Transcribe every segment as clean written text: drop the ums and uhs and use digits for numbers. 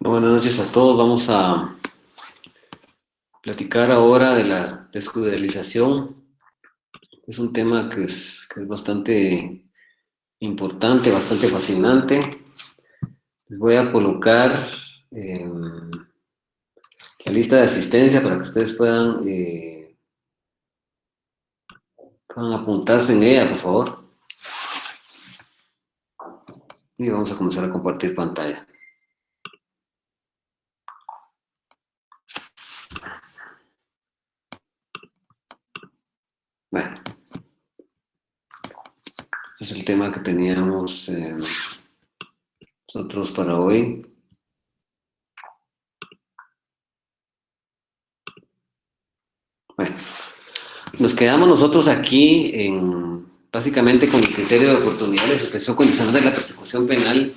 Buenas noches a todos. Vamos a platicar ahora de la desjudicialización. Es un tema que es bastante importante, bastante fascinante. Les voy a colocar la lista de asistencia para que ustedes puedan apuntarse en ella, por favor. Y vamos a comenzar a compartir pantalla. Bueno, este es el tema que teníamos nosotros para hoy. Bueno, nos quedamos nosotros aquí básicamente con el criterio de oportunidad de suspensión condicional de la persecución penal.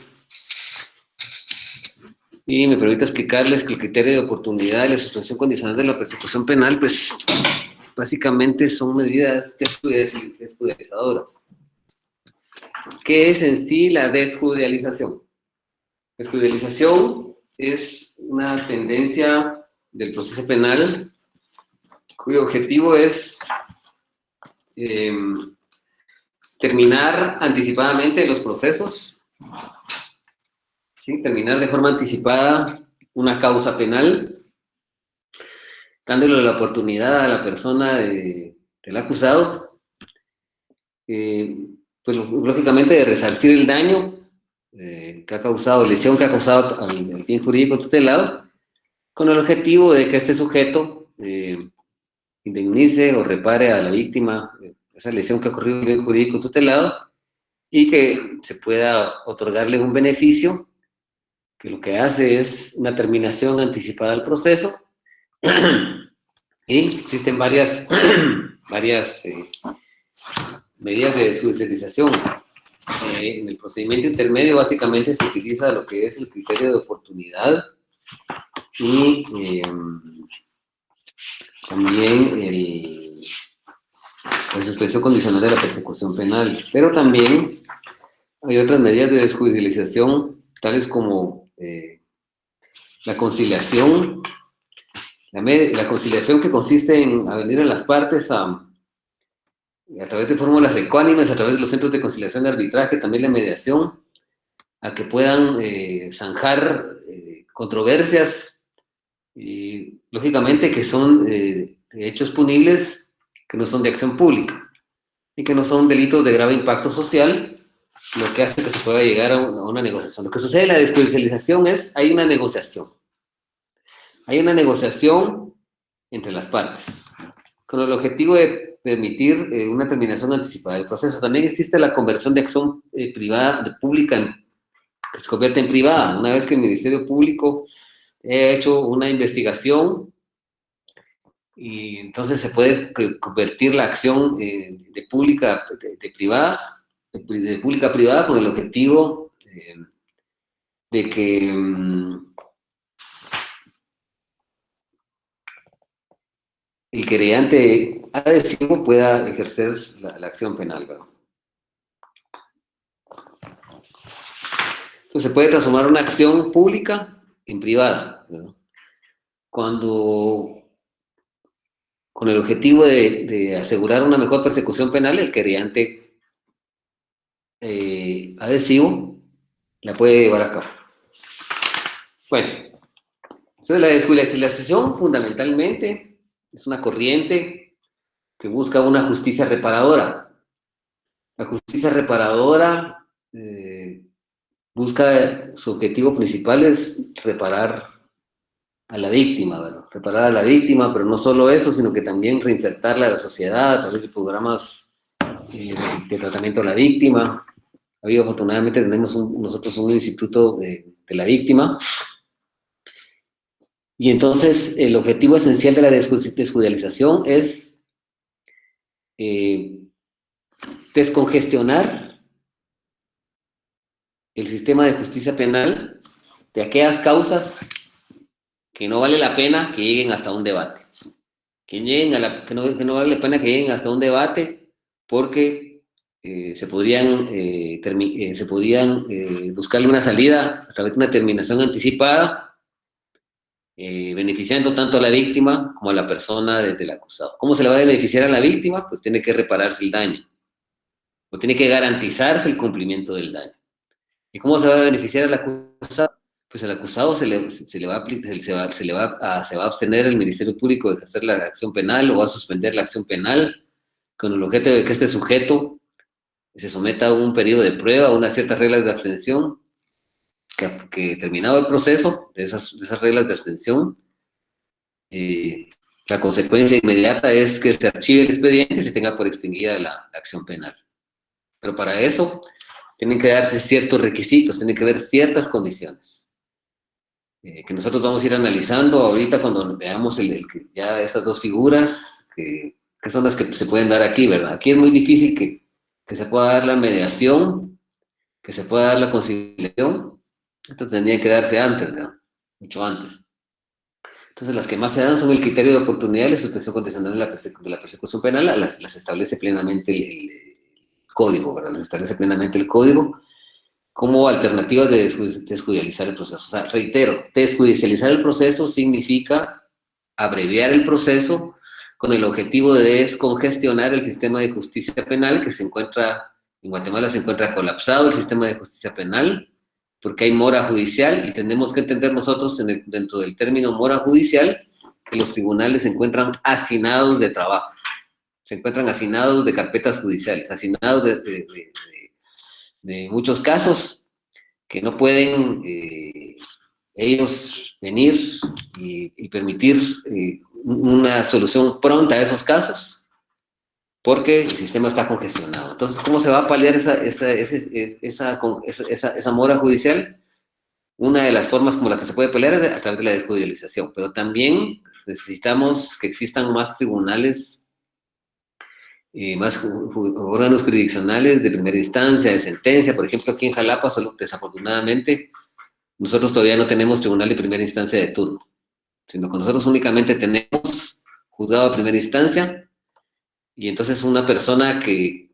Y me permito explicarles que el criterio de oportunidad de la suspensión condicional de la persecución penal, pues básicamente son medidas desjudicializadoras. ¿Qué es en sí la desjudicialización? Desjudicialización es una tendencia del proceso penal cuyo objetivo es terminar anticipadamente los procesos, ¿sí? Terminar de forma anticipada una causa penal, dándole la oportunidad a la persona del acusado, pues lógicamente de resarcir el daño que ha causado, lesión que ha causado al bien jurídico tutelado, con el objetivo de que este sujeto indemnice o repare a la víctima esa lesión que ha ocurrido en el bien jurídico tutelado y que se pueda otorgarle un beneficio que lo que hace es una terminación anticipada del proceso. Y existen varias medidas de desjudicialización. En el procedimiento intermedio básicamente se utiliza lo que es el criterio de oportunidad y también la suspensión condicional de la persecución penal. Pero también hay otras medidas de desjudicialización, tales como la conciliación. La conciliación que consiste en venir a las partes a través de fórmulas ecuánimes, a través de los centros de conciliación y arbitraje, también la mediación, a que puedan zanjar controversias, y lógicamente que son hechos punibles que no son de acción pública y que no son delitos de grave impacto social, lo que hace que se pueda llegar a una negociación. Lo que sucede en la desjudicialización es, hay una negociación entre las partes, con el objetivo de permitir una terminación anticipada del proceso. También existe la conversión de acción pública que se convierte en privada. Una vez que el Ministerio Público ha hecho una investigación, y entonces se puede convertir la acción de pública de privada, de pública a privada, con el objetivo de que el querellante adhesivo pueda ejercer la acción penal, ¿verdad? Entonces se puede transformar una acción pública en privada, ¿verdad? Cuando, con el objetivo de asegurar una mejor persecución penal, el querellante adhesivo la puede llevar a cabo. Bueno, entonces la desjudicialización fundamentalmente es una corriente que busca una justicia reparadora. La justicia reparadora busca, su objetivo principal es reparar a la víctima, ¿verdad? Reparar a la víctima, pero no solo eso, sino que también reinsertarla a la sociedad a través de programas de tratamiento a la víctima. Hoy afortunadamente tenemos nosotros un instituto de la víctima. Y entonces el objetivo esencial de la desjudicialización es descongestionar el sistema de justicia penal de aquellas causas que no vale la pena que lleguen hasta un debate. Que no vale la pena que lleguen hasta un debate porque se podrían buscarle una salida a través de una terminación anticipada beneficiando tanto a la víctima como a la persona del acusado. ¿Cómo se le va a beneficiar a la víctima? Pues tiene que repararse el daño, o tiene que garantizarse el cumplimiento del daño. ¿Y cómo se va a beneficiar al acusado? Pues al acusado se va a abstener el Ministerio Público de ejercer la acción penal o va a suspender la acción penal con el objeto de que este sujeto se someta a un periodo de prueba, a unas ciertas reglas de abstención, que terminado el proceso de esas reglas de abstención, la consecuencia inmediata es que se archive el expediente y se tenga por extinguida la acción penal. Pero para eso tienen que darse ciertos requisitos, tienen que haber ciertas condiciones, que nosotros vamos a ir analizando ahorita cuando veamos ya estas dos figuras, que son las que se pueden dar aquí, ¿verdad? Aquí es muy difícil que se pueda dar la mediación, que se pueda dar la conciliación. Esto tendría que darse antes, ¿verdad? Mucho antes. Entonces, las que más se dan son el criterio de oportunidad y la suspensión condicional de la persecución penal, las establece plenamente el código, ¿verdad? Las establece plenamente el código como alternativa de desjudicializar el proceso. O sea, reitero, desjudicializar el proceso significa abreviar el proceso con el objetivo de descongestionar el sistema de justicia penal que se encuentra, en Guatemala se encuentra colapsado el sistema de justicia penal, porque hay mora judicial y tenemos que entender nosotros dentro del término mora judicial que los tribunales se encuentran hacinados de trabajo, se encuentran hacinados de carpetas judiciales, hacinados de muchos casos que no pueden ellos venir y permitir una solución pronta a esos casos, porque el sistema está congestionado. Entonces, ¿cómo se va a paliar esa mora judicial? Una de las formas como la que se puede pelear es a través de la desjudicialización, pero también necesitamos que existan más tribunales, más órganos jurisdiccionales de primera instancia, de sentencia. Por ejemplo, aquí en Jalapa, solo desafortunadamente, nosotros todavía no tenemos tribunal de primera instancia de turno, sino que nosotros únicamente tenemos juzgado de primera instancia, y entonces una persona que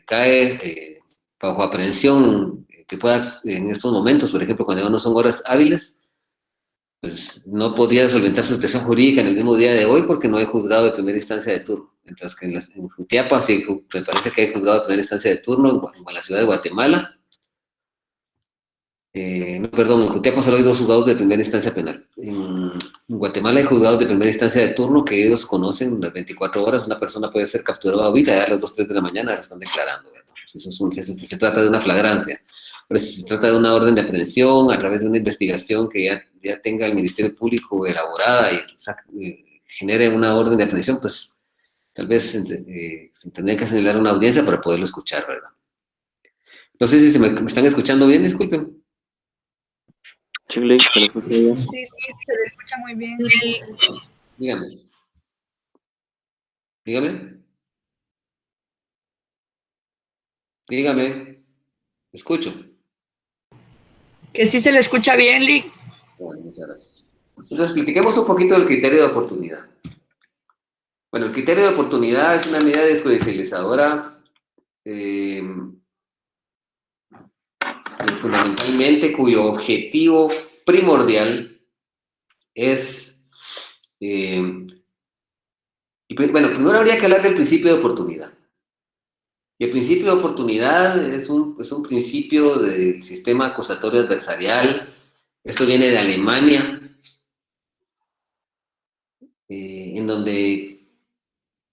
cae bajo aprehensión, que pueda en estos momentos, por ejemplo, cuando no son horas hábiles, pues no podría solventar su situación jurídica en el mismo día de hoy porque no hay juzgado de primera instancia de turno. Mientras que en Jutiapa sí, me parece que hay juzgado de primera instancia de turno, en la ciudad de Guatemala. No, perdón, en Jutiapa solo hay dos juzgados de primera instancia penal. En Guatemala hay juzgados de primera instancia de turno que ellos conocen las 24 horas. Una persona puede ser capturada ahorita, a las 2, 3 de la mañana la están declarando. Si se trata de una flagrancia. Pero si se trata de una orden de aprehensión a través de una investigación que ya tenga el Ministerio Público elaborada y genere una orden de aprehensión, pues tal vez se tendría que señalar una audiencia para poderlo escuchar, ¿verdad? No sé si me están escuchando bien, disculpen. Sí, se le escucha bien. Sí, se le escucha muy bien. Dígame. Dígame. Dígame. Escucho. Que sí se le escucha bien, Lick. Bueno, muchas gracias. Entonces, platiquemos un poquito del criterio de oportunidad. Bueno, el criterio de oportunidad es una medida desjudicializadora fundamentalmente cuyo objetivo primordial es... bueno, primero habría que hablar del principio de oportunidad. Y el principio de oportunidad es un principio del sistema acusatorio adversarial. Esto viene de Alemania, en donde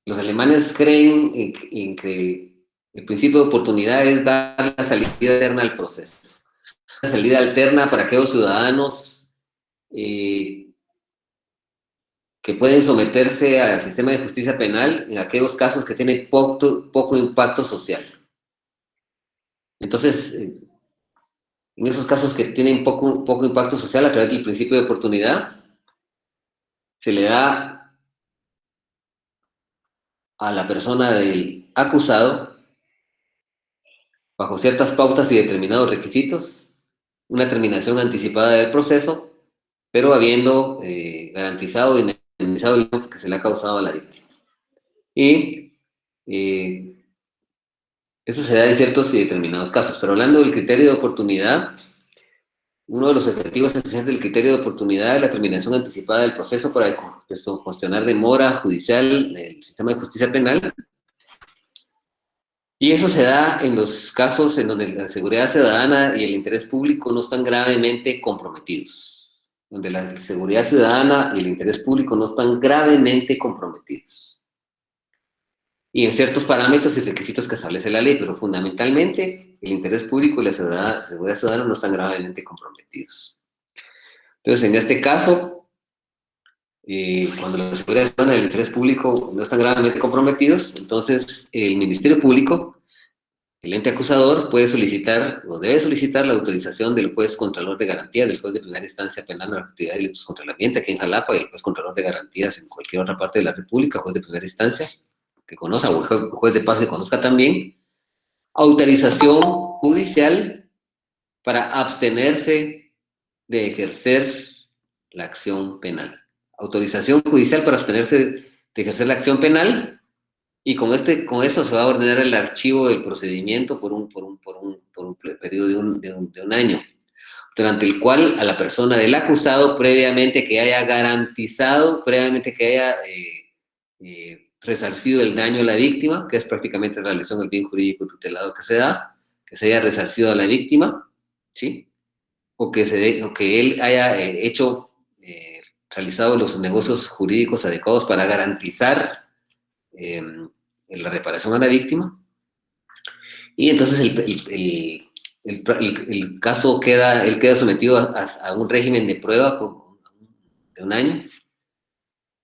los alemanes creen en que el principio de oportunidad es dar la salida alterna al proceso. La salida alterna para aquellos ciudadanos que pueden someterse al sistema de justicia penal en aquellos casos que tienen poco impacto social. Entonces, en esos casos que tienen poco impacto social, a través del principio de oportunidad, se le da a la persona del acusado, bajo ciertas pautas y determinados requisitos, una terminación anticipada del proceso, pero habiendo garantizado y indemnizado el daño que se le ha causado a la víctima. Y eso se da en ciertos y determinados casos. Pero hablando del criterio de oportunidad, uno de los objetivos esenciales del criterio de oportunidad es la terminación anticipada del proceso para cuestionar demora judicial del sistema de justicia penal. Y eso se da en los casos en donde la seguridad ciudadana y el interés público no están gravemente comprometidos. Donde la seguridad ciudadana y el interés público no están gravemente comprometidos. Y en ciertos parámetros y requisitos que establece la ley, pero fundamentalmente el interés público y la seguridad ciudadana no están gravemente comprometidos. Entonces, en este caso, cuando la seguridad ciudadana y el interés público no están gravemente comprometidos, entonces el Ministerio Público, el ente acusador, puede solicitar o debe solicitar la autorización del juez contralor de garantías, del juez de primera instancia penal en la actividad de delitos contra el ambiente aquí en Jalapa, y el juez contralor de garantías en cualquier otra parte de la República, juez de primera instancia que conozca, o el juez de paz que conozca también, autorización judicial para abstenerse de ejercer la acción penal. Autorización judicial para abstenerse de ejercer la acción penal, y con eso se va a ordenar el archivo del procedimiento por un periodo de un año, durante el cual a la persona del acusado, previamente que haya garantizado, previamente que haya resarcido el daño a la víctima, que es prácticamente la lesión del bien jurídico tutelado que se da, que se haya resarcido a la víctima, ¿sí? O que él haya realizado los negocios jurídicos adecuados para garantizar la reparación a la víctima. Y entonces el caso queda sometido a un régimen de prueba de un año,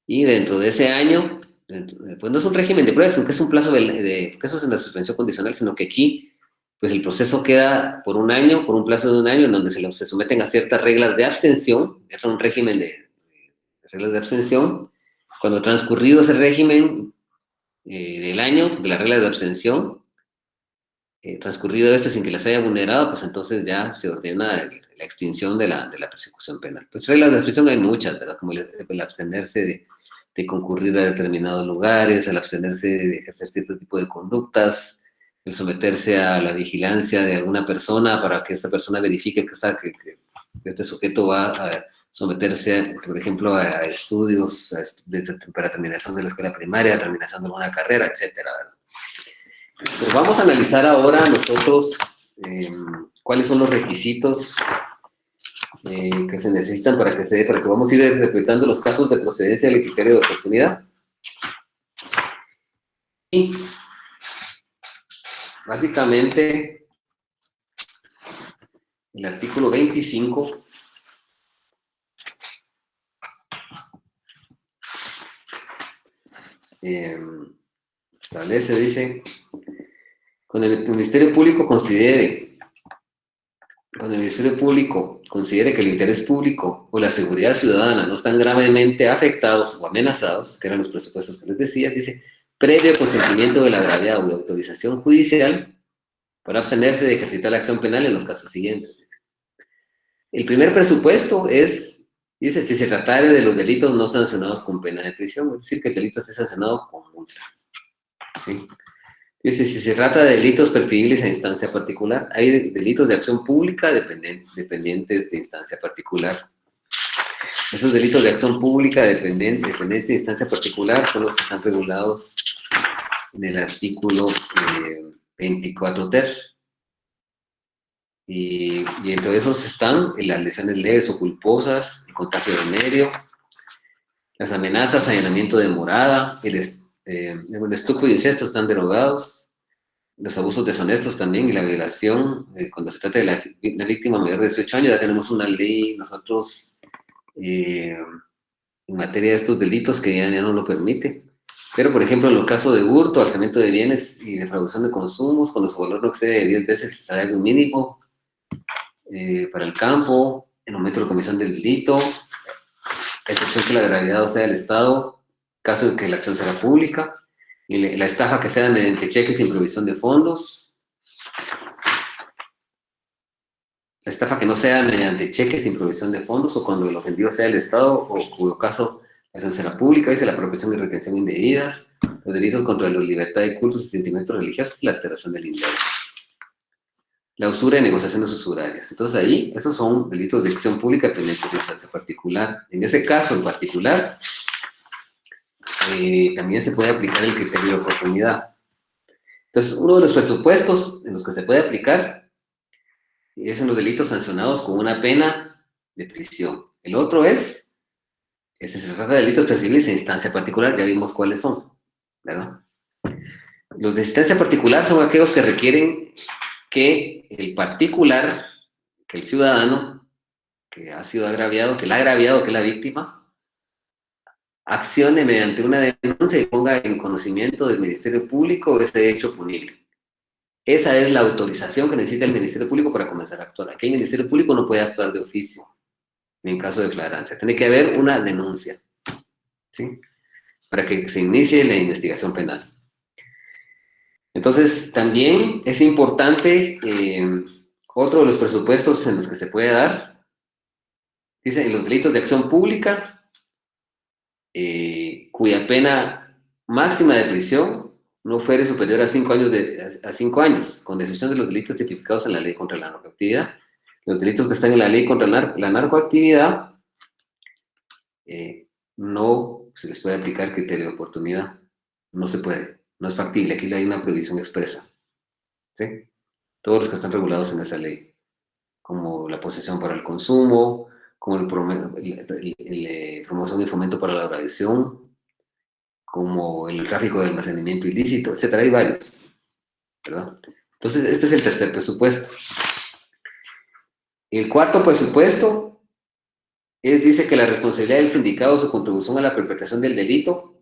y dentro de ese año, pues no es un régimen de prueba, sino que es un plazo porque eso es en la suspensión condicional, sino que aquí pues el proceso queda por un año, por un plazo de un año, en donde se someten a ciertas reglas de abstención, es un régimen de reglas de abstención. Cuando transcurrido ese régimen del año, de las reglas de abstención, transcurrido sin que las haya vulnerado, pues entonces ya se ordena la extinción de la persecución penal. Pues reglas de abstención hay muchas, ¿verdad? Como el abstenerse de concurrir a determinados lugares, el abstenerse de ejercer cierto tipo de conductas, el someterse a la vigilancia de alguna persona para que esta persona verifique que este sujeto va a someterse, por ejemplo, a estudios para terminación de la escuela primaria, terminación de alguna carrera, etcétera, ¿verdad? Pues vamos a analizar ahora nosotros cuáles son los requisitos que se necesitan para que vamos a ir interpretando los casos de procedencia del criterio de oportunidad. Y básicamente el artículo 25 establece, dice, cuando el Ministerio Público considere que el interés público o la seguridad ciudadana no están gravemente afectados o amenazados, que eran los presupuestos que les decía, dice, previo consentimiento de la agraviado o de autorización judicial para abstenerse de ejercitar la acción penal en los casos siguientes. El primer presupuesto dice, si se tratara de los delitos no sancionados con pena de prisión, es decir, que el delito esté sancionado con multa. ¿Sí? Dice, si se trata de delitos perseguibles a instancia particular, hay delitos de acción pública dependientes de instancia particular. Esos delitos de acción pública dependientes de instancia particular son los que están regulados en el artículo 24 ter. Y entre esos están las lesiones leves o culposas, el contagio venéreo, las amenazas, allanamiento de morada, el estupro y incesto están derogados, los abusos deshonestos también y la violación, cuando se trata de una víctima mayor de 18 años, ya tenemos una ley nosotros en materia de estos delitos que ya no lo permite. Pero, por ejemplo, en los casos de hurto, alzamiento de bienes y defraudación de consumos, cuando su valor no excede de 10 veces el salario mínimo para el campo, en el momento de la comisión del delito, a excepción que la gravedad sea del Estado, caso de que la acción sea pública, y la estafa que sea mediante cheques sin provisión de fondos, la estafa que no sea mediante cheques sin provisión de fondos, o cuando el ofendido sea el Estado, o cuyo caso la acción será pública, dice la apropiación y retención indebidas, los delitos contra la libertad de cultos y sentimientos religiosos y la alteración del inmueble. la usura y negociaciones usurarias. Entonces ahí, esos son delitos de acción pública pendientes de instancia particular. En ese caso en particular, también se puede aplicar el criterio de oportunidad. Entonces, uno de los presupuestos en los que se puede aplicar es en los delitos sancionados con una pena de prisión. El otro es, si se trata de delitos percibibles en instancia particular, ya vimos cuáles son, ¿verdad? Los de instancia particular son aquellos que requieren que el particular, que el ciudadano, que ha sido agraviado, que la ha agraviado, que es la víctima, accione mediante una denuncia y ponga en conocimiento del Ministerio Público ese hecho punible. Esa es la autorización que necesita el Ministerio Público para comenzar a actuar. Aquí el Ministerio Público no puede actuar de oficio, ni en caso de flagrancia. Tiene que haber una denuncia, ¿sí? Para que se inicie la investigación penal. Entonces, también es importante, otro de los presupuestos en los que se puede dar, dice, en los delitos de acción pública, cuya pena máxima de prisión no fuere superior a 5 años, a 5 años, con excepción de los delitos tipificados en la ley contra la narcoactividad. Los delitos que están en la ley contra la narcoactividad, no se les puede aplicar criterio de oportunidad. No se puede, no es factible. Aquí hay una prohibición expresa, ¿sí? Todos los que están regulados en esa ley, como la posesión para el consumo, como el promoción y fomento para la drogadicción, como el tráfico de almacenamiento ilícito, etcétera, hay varios, ¿verdad? Entonces, este es el tercer presupuesto. El cuarto presupuesto dice que la responsabilidad del sindicado o su contribución a la perpetración del delito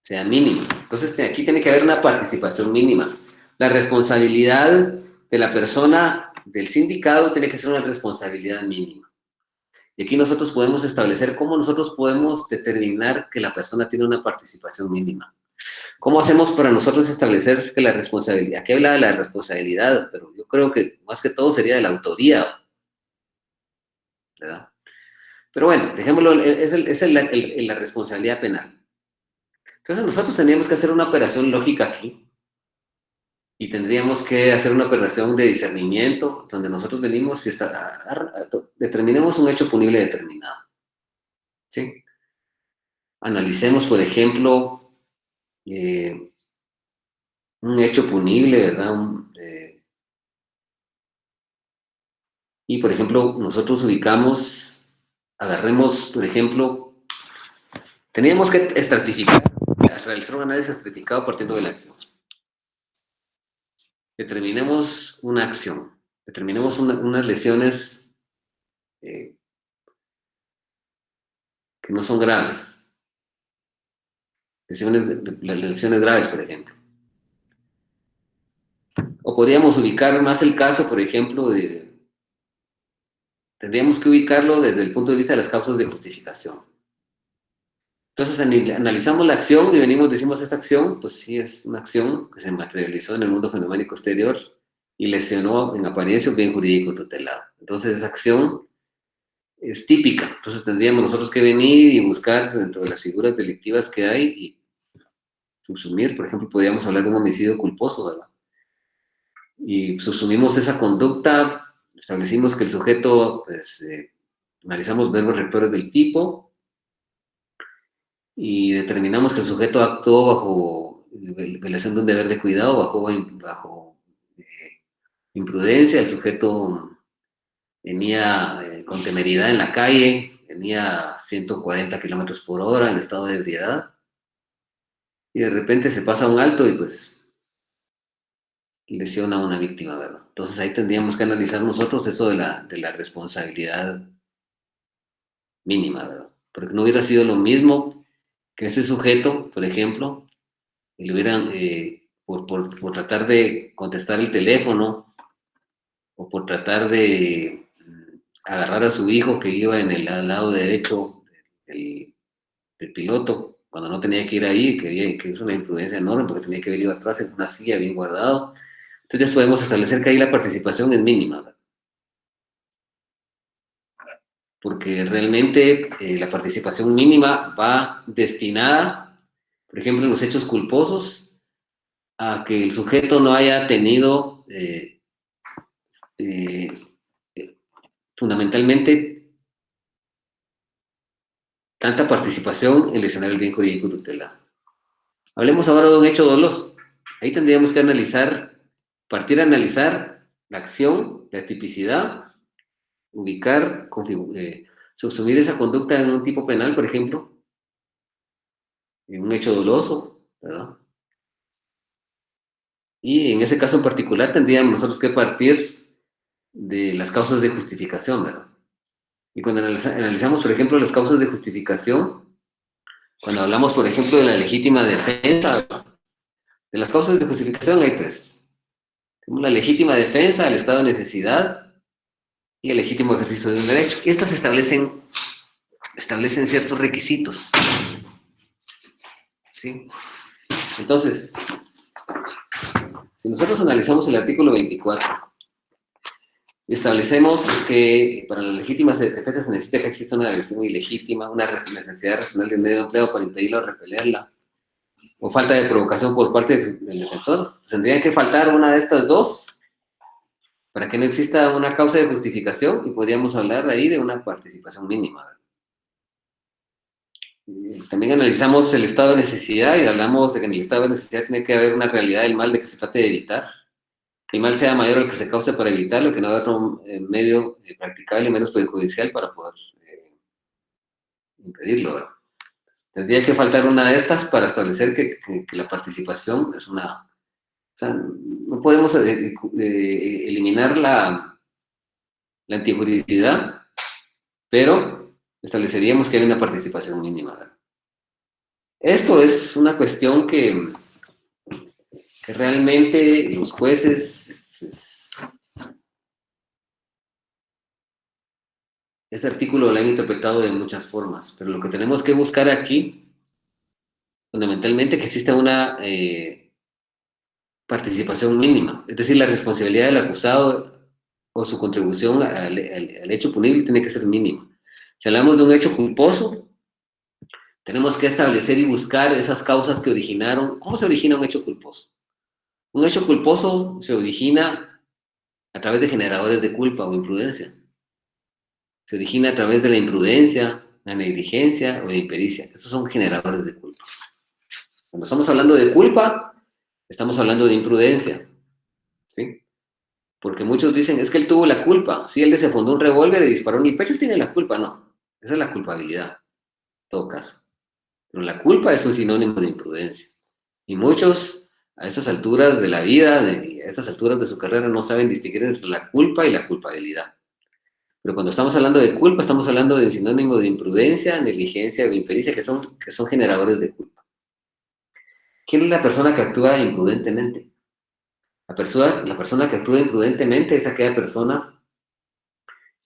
sea mínima. Entonces, aquí tiene que haber una participación mínima. La responsabilidad de la persona del sindicado tiene que ser una responsabilidad mínima. Y aquí nosotros podemos establecer cómo nosotros podemos determinar que la persona tiene una participación mínima. ¿Cómo hacemos para nosotros establecer que la responsabilidad? Aquí habla de la responsabilidad, pero yo creo que más que todo sería de la autoría, ¿verdad? Pero bueno, dejémoslo, es la responsabilidad penal. Entonces nosotros tendríamos que hacer una operación lógica aquí y tendríamos que hacer una operación de discernimiento donde nosotros venimos y determinemos un hecho punible determinado, ¿sí? Analicemos, por ejemplo, un hecho punible, ¿verdad? Y, por ejemplo, nosotros agarremos, por ejemplo, teníamos que realizar un análisis estratificado partiendo de la acción. Determinemos una acción, determinemos unas lesiones que no son graves. Lesiones graves, por ejemplo. O podríamos ubicar más el caso, por ejemplo, tendríamos que ubicarlo desde el punto de vista de las causas de justificación. Entonces analizamos la acción y decimos esta acción, pues sí es una acción que se materializó en el mundo fenoménico exterior y lesionó en apariencia un bien jurídico tutelado. Entonces esa acción es típica. Entonces tendríamos nosotros que venir y buscar dentro de las figuras delictivas que hay y subsumir, por ejemplo, podríamos hablar de un homicidio culposo, ¿verdad? Y subsumimos esa conducta, establecimos que el sujeto, pues, analizamos verbos rectores del tipo y determinamos que el sujeto actuó bajo violación de un deber de cuidado, bajo imprudencia, el sujeto venía con temeridad en la calle, venía a 140 kilómetros por hora en estado de ebriedad y de repente se pasa un alto y pues lesiona a una víctima, ¿verdad? Entonces ahí tendríamos que analizar nosotros eso de la responsabilidad mínima, ¿verdad? Porque no hubiera sido lo mismo que ese sujeto, por ejemplo, y le hubieran, por tratar de contestar el teléfono o por tratar de agarrar a su hijo que iba en el al lado derecho del piloto, cuando no tenía que ir ahí, que es una imprudencia enorme porque tenía que haber ido atrás en una silla bien guardado. Entonces podemos establecer que ahí la participación es mínima, ¿verdad? Porque realmente la participación mínima va destinada, por ejemplo, en los hechos culposos, a que el sujeto no haya tenido fundamentalmente tanta participación en lesionar el bien jurídico tutelar. Hablemos ahora de un hecho doloso. Ahí tendríamos que partir a analizar la acción, la tipicidad, ubicar, subsumir esa conducta en un tipo penal, por ejemplo, en un hecho doloso, ¿verdad? Y en ese caso en particular tendríamos nosotros que partir de las causas de justificación, ¿verdad? Y cuando analizamos, por ejemplo, las causas de justificación, cuando hablamos, por ejemplo, de la legítima defensa, de las causas de justificación hay tres. Tenemos la legítima defensa, el estado de necesidad y el legítimo ejercicio de un derecho. Y estas establecen ciertos requisitos, ¿sí? Entonces, si nosotros analizamos el artículo 24, establecemos que para las legítimas defensas se necesita que exista una agresión ilegítima, una necesidad racional de medio empleo para impedirla o repelerla, o falta de provocación por parte del defensor. Tendrían que faltar una de estas dos para que no exista una causa de justificación y podríamos hablar de ahí de una participación mínima. También analizamos el estado de necesidad y hablamos de que en el estado de necesidad tiene que haber una realidad del mal de que se trate de evitar. Que el mal sea mayor al que se cause para evitarlo, que no haya otro medio practicable menos perjudicial para poder impedirlo, ¿verdad? Tendría que faltar una de estas para establecer que la participación es una... O sea, no podemos eliminar la antijuridicidad, pero estableceríamos que hay una participación mínima, ¿verdad? Esto es una cuestión que realmente los jueces... Este artículo lo han interpretado de muchas formas, pero lo que tenemos que buscar aquí, fundamentalmente, que exista una participación mínima. Es decir, la responsabilidad del acusado o su contribución al hecho punible tiene que ser mínima. Si hablamos de un hecho culposo, tenemos que establecer y buscar esas causas que originaron. ¿Cómo se origina un hecho culposo? Un hecho culposo se origina a través de generadores de culpa o imprudencia. Se origina a través de la imprudencia, la negligencia o la impericia. Estos son generadores de culpa. Cuando estamos hablando de culpa, estamos hablando de imprudencia, ¿sí? Porque muchos dicen, es que él tuvo la culpa. Si él desenfundó un revólver y disparó en el pecho, él tiene la culpa. No, esa es la culpabilidad, en todo caso. Pero la culpa es un sinónimo de imprudencia. Y muchos, a estas alturas de la vida, a estas alturas de su carrera, no saben distinguir entre la culpa y la culpabilidad. Pero cuando estamos hablando de culpa, estamos hablando de un sinónimo de imprudencia, negligencia o impericia, que son generadores de culpa. ¿Quién es la persona que actúa imprudentemente? La persona que actúa imprudentemente es aquella persona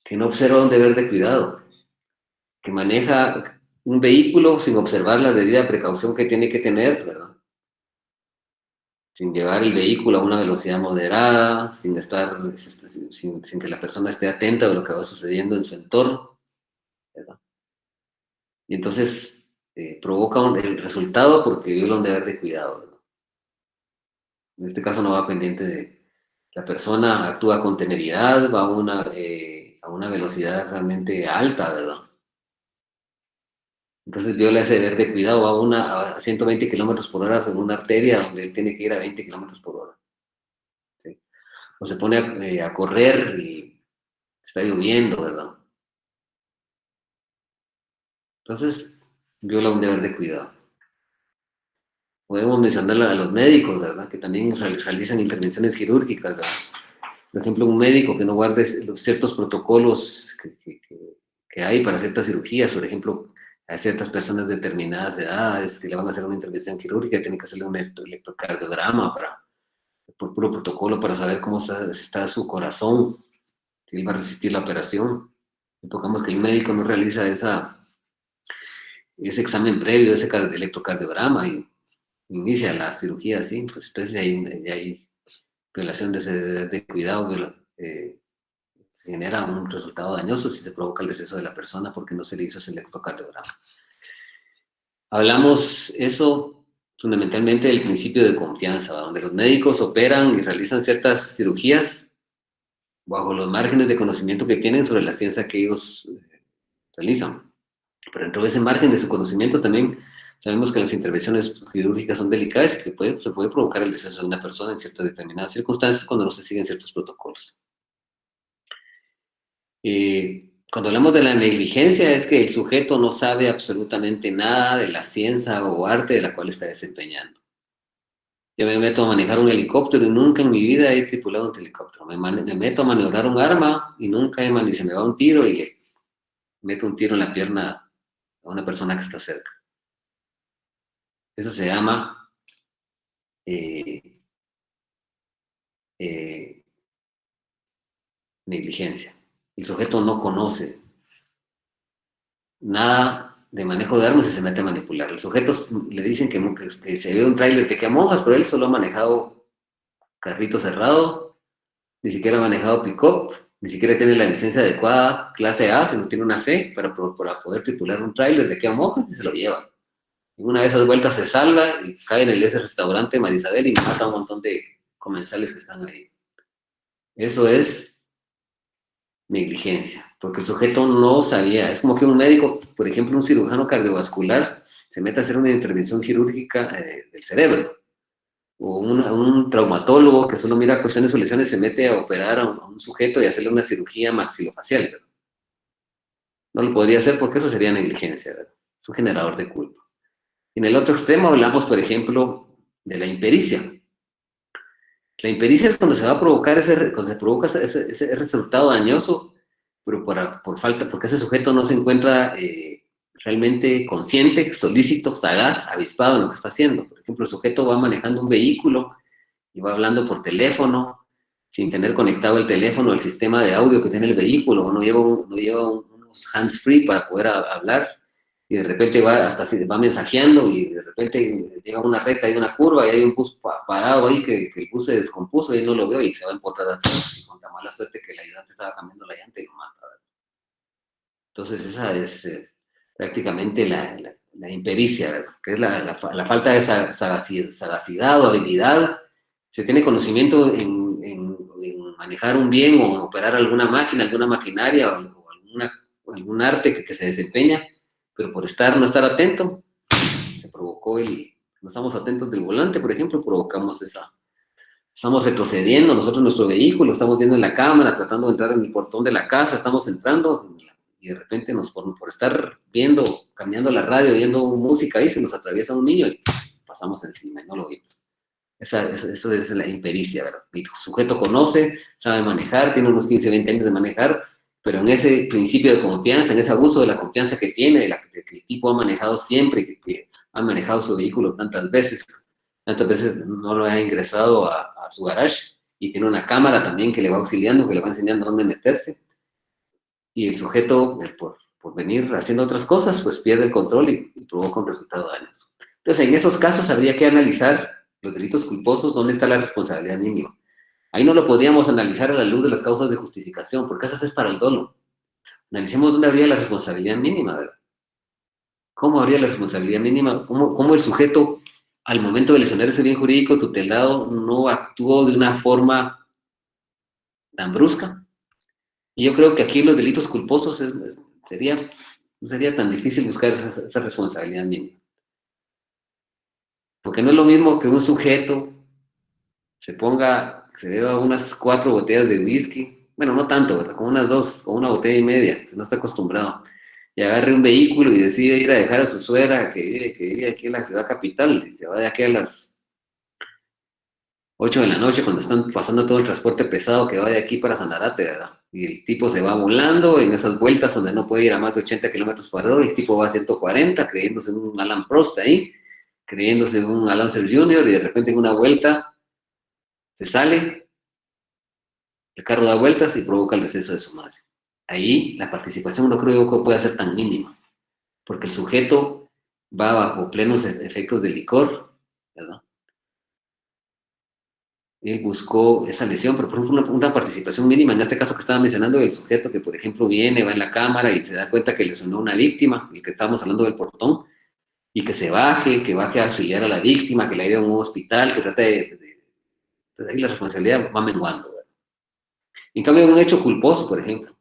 que no observa un deber de cuidado, que maneja un vehículo sin observar la debida precaución que tiene que tener, ¿verdad? Sin llevar el vehículo a una velocidad moderada, sin que la persona esté atenta a lo que va sucediendo en su entorno, ¿verdad? Y entonces provoca el resultado porque viola un deber de cuidado, ¿verdad? En este caso no va pendiente de... La persona actúa con temeridad, va a una velocidad realmente alta, ¿verdad? Entonces viola ese deber de cuidado, va a 120 kilómetros por hora en una arteria donde él tiene que ir a 20 kilómetros por hora, ¿sí? O se pone a correr y está lloviendo, ¿verdad? Entonces viola un deber de cuidado. Podemos mencionar a los médicos, ¿verdad? Que también realizan intervenciones quirúrgicas, ¿verdad? Por ejemplo, un médico que no guarde ciertos protocolos que hay para ciertas cirugías, por ejemplo, a ciertas personas de determinadas edades que le van a hacer una intervención quirúrgica, tienen que hacerle un electrocardiograma por puro protocolo para saber cómo está su corazón, si él va a resistir la operación. Supongamos que el médico no realiza ese examen previo, ese electrocardiograma y inicia la cirugía así, pues entonces hay violación de ese deber de cuidado, genera un resultado dañoso si se provoca el deceso de la persona porque no se le hizo ese electrocardiograma. Hablamos eso fundamentalmente del principio de confianza, donde los médicos operan y realizan ciertas cirugías bajo los márgenes de conocimiento que tienen sobre la ciencia que ellos realizan. Pero dentro de ese margen de su conocimiento también sabemos que las intervenciones quirúrgicas son delicadas y que se puede provocar el deceso de una persona en ciertas determinadas circunstancias cuando no se siguen ciertos protocolos. Cuando hablamos de la negligencia es que el sujeto no sabe absolutamente nada de la ciencia o arte de la cual está desempeñando. Yo me meto a manejar un helicóptero y nunca en mi vida he tripulado un helicóptero. Me meto a maniobrar un arma y nunca y se me va un tiro y le meto un tiro en la pierna a una persona que está cerca. Eso se llama negligencia. El sujeto no conoce nada de manejo de armas y se mete a manipular. Los sujetos le dicen que se ve un tráiler que queda monjas, pero él solo ha manejado carrito cerrado, ni siquiera ha manejado pick-up, ni siquiera tiene la licencia adecuada, clase A, sino tiene una C para poder tripular un tráiler de queda monjas y se lo lleva. En una de esas vueltas se salva y cae en ese restaurante Marisabel y mata a un montón de comensales que están ahí. Eso es negligencia, porque el sujeto no sabía. Es como que un médico, por ejemplo, un cirujano cardiovascular, se mete a hacer una intervención quirúrgica del cerebro, o un traumatólogo que solo mira cuestiones o lesiones se mete a operar a un sujeto y hacerle una cirugía maxilofacial, ¿verdad? No lo podría hacer porque eso sería negligencia, ¿verdad? Es un generador de culpa. En el otro extremo hablamos, por ejemplo, de la impericia. La impericia es cuando se va a provocar cuando se provoca ese resultado dañoso, pero por falta, porque ese sujeto no se encuentra realmente consciente, solícito, sagaz, avispado en lo que está haciendo. Por ejemplo, el sujeto va manejando un vehículo y va hablando por teléfono, sin tener conectado el teléfono al sistema de audio que tiene el vehículo, no lleva unos hands-free para poder hablar, y de repente va mensajeando y de repente llega una recta, hay una curva y hay un bus parado ahí que el bus se descompuso y él no lo veo y se va a empotrar atrás y con tan mala suerte que el ayudante estaba cambiando la llanta y lo mata. Entonces esa es prácticamente la impericia, ¿verdad? Que es la falta de sagacidad o habilidad. Se tiene conocimiento en manejar un bien o en operar alguna máquina, alguna maquinaria o algún arte que se desempeña, pero por no estar atento, se provocó no estamos atentos del volante, por ejemplo, provocamos estamos retrocediendo nosotros nuestro vehículo, estamos viendo en la cámara, tratando de entrar en el portón de la casa, estamos entrando y de repente por estar viendo, cambiando la radio, oyendo música ahí, se nos atraviesa un niño y pasamos encima y no lo vimos. Eso es la impericia, ¿verdad? El sujeto conoce, sabe manejar, tiene unos 15 o 20 años de manejar, pero en ese principio de confianza, en ese abuso de la confianza que tiene, de que el tipo ha manejado siempre, que ha manejado su vehículo tantas veces no lo ha ingresado a su garage, y tiene una cámara también que le va auxiliando, que le va enseñando dónde meterse, y el sujeto, por venir haciendo otras cosas, pues pierde el control y provoca un resultado dañoso. Entonces, en esos casos habría que analizar los delitos culposos, dónde está la responsabilidad mínima. Ahí no lo podríamos analizar a la luz de las causas de justificación, porque esas es para el dolo. Analicemos dónde habría la responsabilidad mínima, ¿verdad? ¿Cómo habría la responsabilidad mínima? ¿Cómo el sujeto, al momento de lesionar ese bien jurídico tutelado, no actuó de una forma tan brusca? Y yo creo que aquí los delitos culposos no sería tan difícil buscar esa responsabilidad mínima. Porque no es lo mismo que un sujeto se beba unas 4 botellas de whisky, bueno, no tanto, ¿verdad? Como unas 2, o una botella y media, si no está acostumbrado, y agarre un vehículo y decide ir a dejar a su suegra que vive aquí en la ciudad capital, y se va de aquí a las 8 de la noche cuando están pasando todo el transporte pesado que va de aquí para Sanarate, ¿verdad? Y el tipo se va volando en esas vueltas donde no puede ir a más de 80 kilómetros por hora, el tipo va a 140, creyéndose un Alan Prost ahí, creyéndose un Alan Ser Jr., y de repente en una vuelta se sale, el carro da vueltas y provoca el deceso de su madre. Ahí la participación no creo que pueda ser tan mínima, porque el sujeto va bajo plenos efectos de licor, ¿verdad? Él buscó esa lesión, pero por ejemplo una participación mínima, en este caso que estaba mencionando, del sujeto que por ejemplo viene, va en la cámara y se da cuenta que lesionó a una víctima, el que estábamos hablando del portón, y que que baje a auxiliar a la víctima, que la lleve a un hospital, que trate de ahí la responsabilidad va menguando, ¿verdad? En cambio, un hecho culposo, por ejemplo,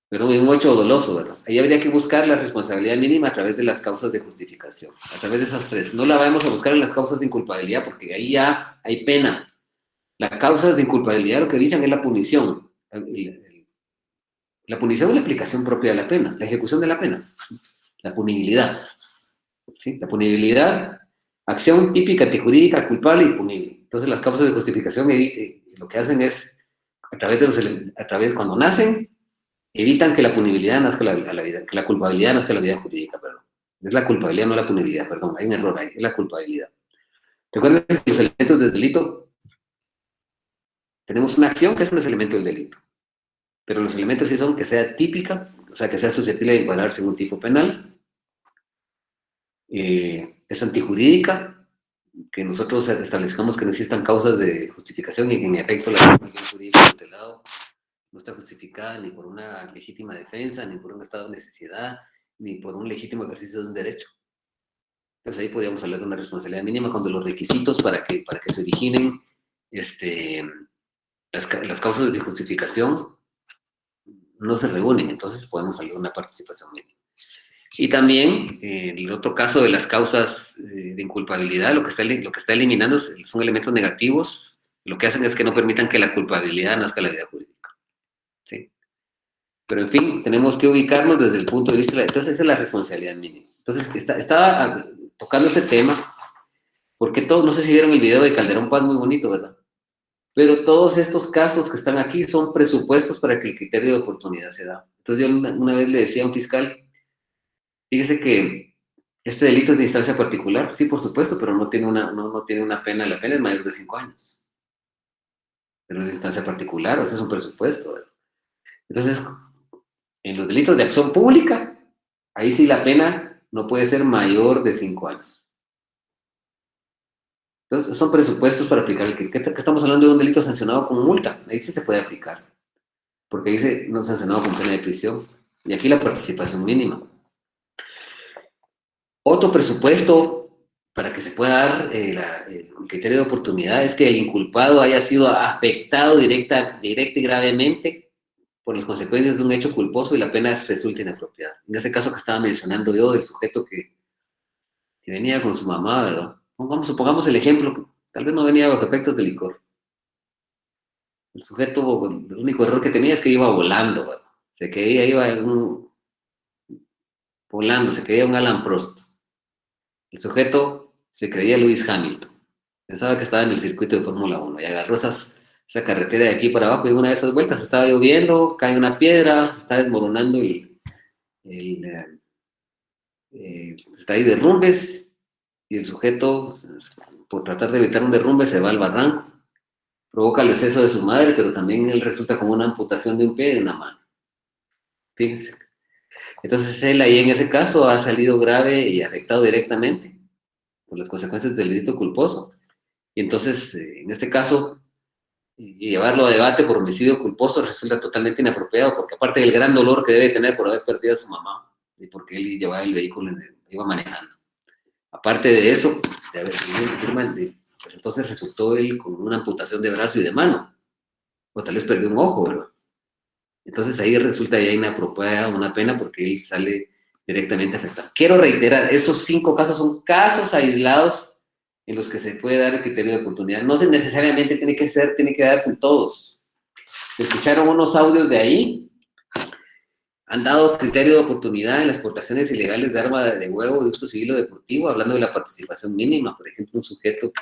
perdón, un hecho doloso, ¿verdad? Ahí habría que buscar la responsabilidad mínima a través de las causas de justificación, a través de esas tres. No la vamos a buscar en las causas de inculpabilidad, porque ahí ya hay pena. Las causas de inculpabilidad lo que dicen es la punición. La punición es la aplicación propia de la pena, la ejecución de la pena, la punibilidad. ¿Sí? La punibilidad, acción típica, jurídica, culpable y punible. Entonces las causas de justificación lo que hacen es, cuando nacen, evitan que la punibilidad nazca a la vida, que la culpabilidad nazca a la vida jurídica, perdón. Es la culpabilidad, no la punibilidad, perdón, hay un error ahí, es la culpabilidad. Recuerden que los elementos del delito, tenemos una acción que es un elemento del delito, pero los elementos sí son que sea típica, o sea, que sea susceptible de encuadrarse en un tipo penal, es antijurídica, que nosotros establezcamos que no existan causas de justificación y que en efecto la responsabilidad jurídica tutelado no está justificada ni por una legítima defensa, ni por un estado de necesidad, ni por un legítimo ejercicio de un derecho. Entonces ahí podríamos hablar de una responsabilidad mínima cuando los requisitos para que se originen las causas de justificación no se reúnen, entonces podemos hablar de una participación mínima. Y también, en el otro caso de las causas de inculpabilidad, lo que está eliminando son elementos negativos, lo que hacen es que no permitan que la culpabilidad nazca en la vida jurídica. ¿Sí? Pero en fin, tenemos que ubicarnos desde el punto de vista entonces esa es la responsabilidad mínima. Entonces, estaba tocando ese tema, porque todos, no sé si vieron el video de Calderón Paz, muy bonito, ¿verdad? Pero todos estos casos que están aquí son presupuestos para que el criterio de oportunidad se da. Entonces yo una vez le decía a un fiscal, fíjese que este delito es de instancia particular, sí, por supuesto, pero no tiene no tiene una pena, la pena es mayor de 5 años. Pero es de instancia particular, o sea, es un presupuesto, ¿verdad? Entonces, en los delitos de acción pública, ahí sí la pena no puede ser mayor de 5 años. Entonces, son presupuestos para aplicar el criterio. Que estamos hablando de un delito sancionado con multa, ahí sí se puede aplicar, porque dice no sancionado con pena de prisión, y aquí la participación mínima. Otro presupuesto para que se pueda dar el criterio de oportunidad es que el inculpado haya sido afectado directa y gravemente por las consecuencias de un hecho culposo y la pena resulte inapropiada. En ese caso que estaba mencionando yo, del sujeto que venía con su mamá, ¿verdad? Supongamos el ejemplo, que tal vez no venía bajo efectos de licor. El sujeto, el único error que tenía es que iba volando, ¿verdad? Volando, se creía un Alan Prost. El sujeto se creía Lewis Hamilton. Pensaba que estaba en el circuito de Fórmula 1 y agarró esa carretera de aquí para abajo y en una de esas vueltas estaba lloviendo, cae una piedra, se está desmoronando está ahí derrumbes y el sujeto, por tratar de evitar un derrumbe, se va al barranco, provoca el deceso de su madre, pero también él resulta como una amputación de un pie y de una mano. Fíjense. Entonces él ahí en ese caso ha salido grave y afectado directamente por las consecuencias del delito culposo. Y entonces, en este caso, llevarlo a debate por homicidio culposo resulta totalmente inapropiado, porque aparte del gran dolor que debe tener por haber perdido a su mamá y porque él llevaba el vehículo, iba manejando. Aparte de eso, de haber tenido pues entonces resultó él con una amputación de brazo y de mano, o tal vez perdió un ojo, ¿verdad? Entonces ahí resulta ya inapropiada una pena porque él sale directamente afectado. Quiero reiterar, estos 5 casos son casos aislados en los que se puede dar el criterio de oportunidad. No necesariamente tiene que darse en todos. Se escucharon unos audios de ahí, han dado criterio de oportunidad en las portaciones ilegales de arma de huevo de uso civil o deportivo, hablando de la participación mínima. Por ejemplo, un sujeto que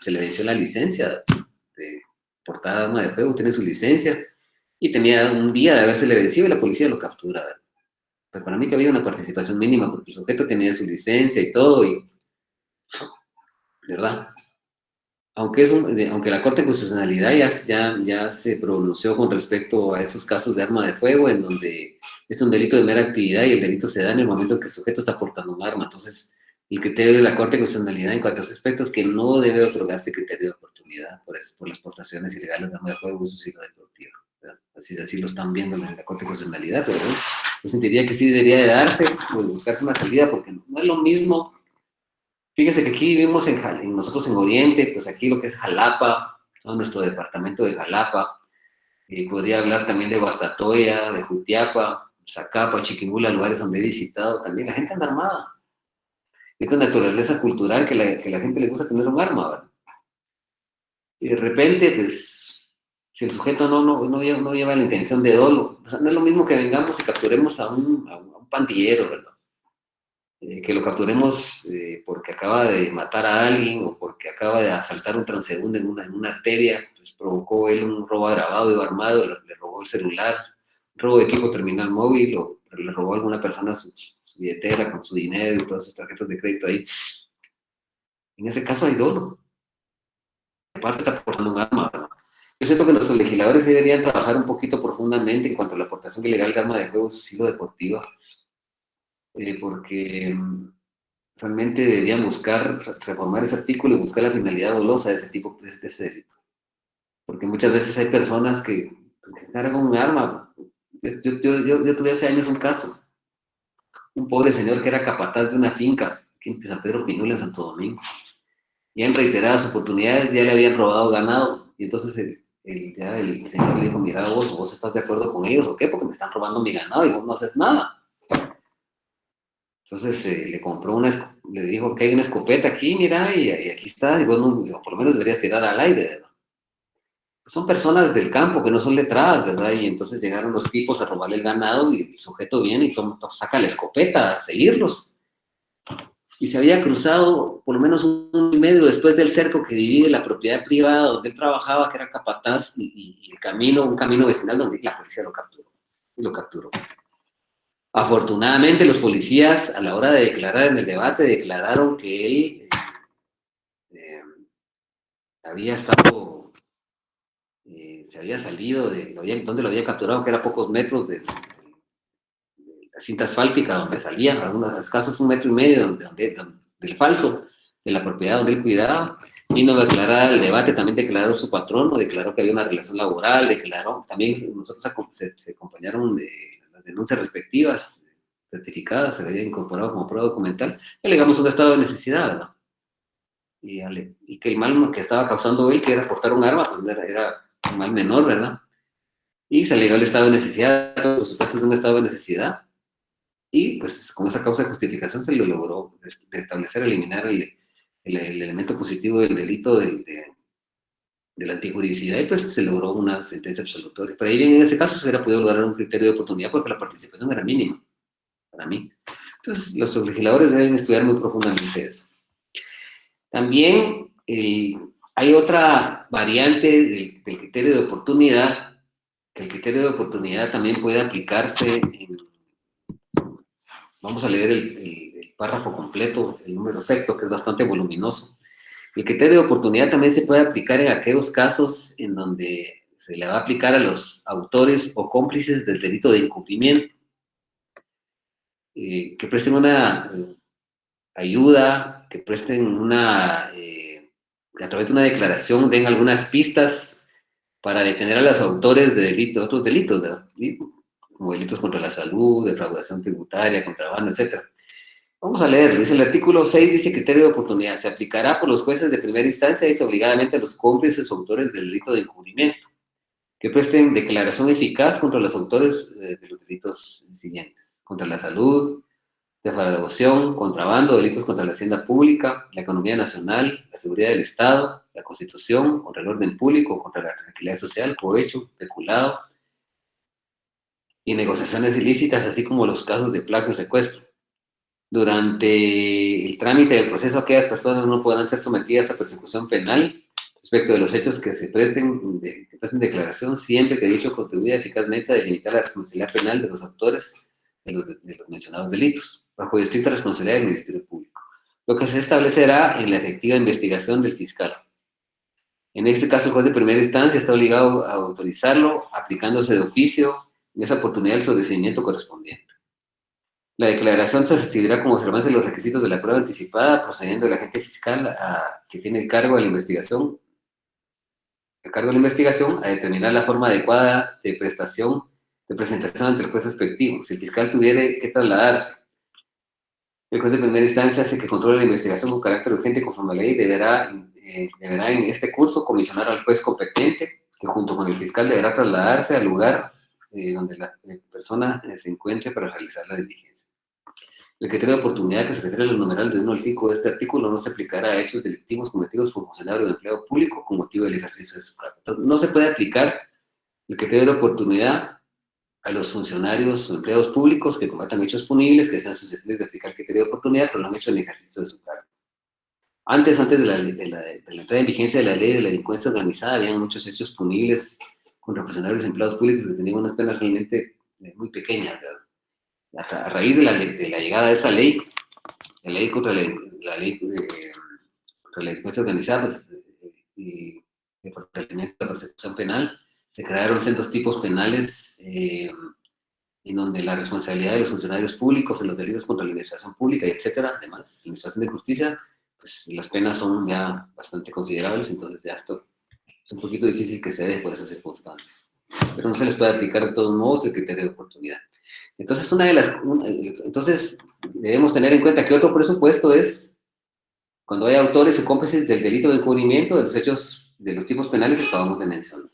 se le venció la licencia de portar arma de fuego, tiene su licencia, y tenía un día de haberse le vencido y la policía lo captura. Pues para mí que había una participación mínima, porque el sujeto tenía su licencia y todo, y ¿verdad? Aunque la Corte de Constitucionalidad ya se pronunció con respecto a esos casos de arma de fuego, en donde es un delito de mera actividad y el delito se da en el momento en que el sujeto está portando un arma. Entonces, el criterio de la Corte de Constitucionalidad en cuanto a ese aspecto es que no debe otorgarse criterio de oportunidad por las portaciones ilegales de arma de fuego, uso civil o deportivo. Así lo están viendo en la Corte de Constitucionalidad, pero bueno, yo sentiría que sí debería de darse, pues buscarse una salida, porque no es lo mismo. Fíjese que aquí vivimos nosotros en Oriente, pues aquí lo que es Jalapa, ¿no? Nuestro departamento de Jalapa, Podría hablar también de Guastatoya, de Jutiapa, Zacapa, Chiquimula, lugares donde he visitado. También la gente anda armada. Esta naturaleza cultural que la gente le gusta tener un arma, ¿verdad? Y de repente, pues, si el sujeto no lleva la intención de dolo, o sea, no es lo mismo que vengamos y capturemos a un pandillero, ¿verdad? Que lo capturemos porque acaba de matar a alguien o porque acaba de asaltar un transeúnte en una arteria, pues provocó él un robo agravado y armado, le robó el celular, robo de equipo terminal móvil, o le robó a alguna persona su billetera con su dinero y todas sus tarjetas de crédito ahí. En ese caso hay dolo. Aparte está portando un arma, ¿verdad? Yo siento que nuestros legisladores deberían trabajar un poquito profundamente en cuanto a la aportación ilegal de arma de juego, su estilo deportiva, porque realmente deberían buscar reformar ese artículo y buscar la finalidad dolosa de ese tipo de ese delito. Porque muchas veces hay personas que cargan un arma. Yo tuve hace años un caso, un pobre señor que era capataz de una finca aquí en San Pedro Pinula, en Santo Domingo. Y en reiteradas oportunidades ya le habían robado ganado. Y entonces el señor le dijo, mira, vos estás de acuerdo con ellos o qué, porque me están robando mi ganado y vos no haces nada. Entonces le compró le dijo que hay una escopeta aquí, mira, y aquí está, y vos no, por lo menos deberías tirar al aire, ¿verdad? Pues son personas del campo que no son letradas, ¿verdad? Y entonces llegaron los tipos a robarle el ganado y el sujeto viene y saca la escopeta a seguirlos. Y se había cruzado por lo menos un año y medio después del cerco que divide la propiedad privada donde él trabajaba, que era capataz, y el camino, un camino vecinal donde la policía lo capturó. Y lo capturó. Afortunadamente, los policías, a la hora de declarar en el debate, declararon que él eh, había estado, se había salido, donde lo había capturado, que era a pocos metros de la cinta asfáltica donde salía, a unos escasos 1,5 metros del falso, de la propiedad donde él cuidaba. Vino a declarar el debate, también declaró su patrono, declaró que había una relación laboral, declaró, también nosotros se acompañaron de las denuncias respectivas, certificadas, se había incorporado como prueba documental, y alegamos un estado de necesidad, ¿verdad? Y que el mal que estaba causando él, que era portar un arma, pues era un mal menor, ¿verdad? Y se alegó el estado de necesidad, por supuesto de un estado de necesidad, y pues con esa causa de justificación se lo logró establecer, eliminar el elemento positivo del delito de la antijuridicidad, y pues se logró una sentencia absolutoria. Pero ahí bien, en ese caso se hubiera podido lograr un criterio de oportunidad porque la participación era mínima para mí. Entonces los legisladores deben estudiar muy profundamente eso. También hay otra variante del criterio de oportunidad, que el criterio de oportunidad también puede aplicarse vamos a leer el párrafo completo, el número sexto, que es bastante voluminoso. El criterio de oportunidad también se puede aplicar en aquellos casos en donde se le va a aplicar a los autores o cómplices del delito de encubrimiento, que presten una ayuda, que presten a través de una declaración, den algunas pistas para detener a los autores de otros delitos, ¿verdad? Como delitos contra la salud, defraudación tributaria, contrabando, etc. Vamos a leerlo. Dice el artículo 6, dice criterio de oportunidad. Se aplicará por los jueces de primera instancia y obligadamente a los cómplices o autores del delito de encubrimiento, que presten declaración eficaz contra los autores de los delitos siguientes: contra la salud, defraudación, contrabando, delitos contra la hacienda pública, la economía nacional, la seguridad del Estado, la Constitución, contra el orden público, contra la tranquilidad social, cohecho, peculado y negociaciones ilícitas, así como los casos de plagio y secuestro. Durante el trámite del proceso, aquellas personas no podrán ser sometidas a persecución penal respecto de los hechos que se presten declaración, siempre que dicho contribuya eficazmente a delimitar la responsabilidad penal de los autores de los mencionados delitos, bajo estricta responsabilidad del Ministerio Público, lo que se establecerá en la efectiva investigación del fiscal. En este caso, el juez de primera instancia está obligado a autorizarlo, aplicándose de oficio en esa oportunidad el sobreseimiento correspondiente. La declaración se recibirá como observancia de los requisitos de la prueba anticipada, procediendo el agente fiscal que tiene el cargo de la investigación, a determinar la forma adecuada de presentación ante el juez respectivo. Si el fiscal tuviera que trasladarse, el juez de primera instancia hace que controle la investigación con carácter urgente conforme a la ley, deberá en este curso comisionar al juez competente que junto con el fiscal deberá trasladarse al lugar donde la persona se encuentre para realizar la diligencia. El criterio de oportunidad que se refiere a los numerales de 1 al 5 de este artículo no se aplicará a hechos delictivos cometidos por funcionario o empleado público con motivo del ejercicio de su cargo. Entonces, no se puede aplicar el criterio de oportunidad a los funcionarios o empleados públicos que cometan hechos punibles que sean susceptibles de aplicar el criterio de oportunidad, pero lo han hecho en el ejercicio de su cargo. Antes de la entrada en vigencia de la ley de la delincuencia organizada, había muchos hechos punibles contra funcionarios y empleados públicos que tenían unas penas realmente muy pequeñas, ¿verdad? A raíz de la llegada de esa ley, la ley contra la delincuencia organizada, pues, y de fortalecimiento de la persecución penal, se crearon centros tipos penales en donde la responsabilidad de los funcionarios públicos en los delitos contra la administración pública, y etcétera, además, la administración de justicia, pues las penas son ya bastante considerables, entonces ya esto es un poquito difícil que se dé por esas circunstancias. Pero no se les puede aplicar de todos modos el criterio de oportunidad. Entonces, entonces debemos tener en cuenta que otro presupuesto es cuando hay autores o cómplices del delito de encubrimiento de los hechos de los tipos penales que acabamos de mencionar.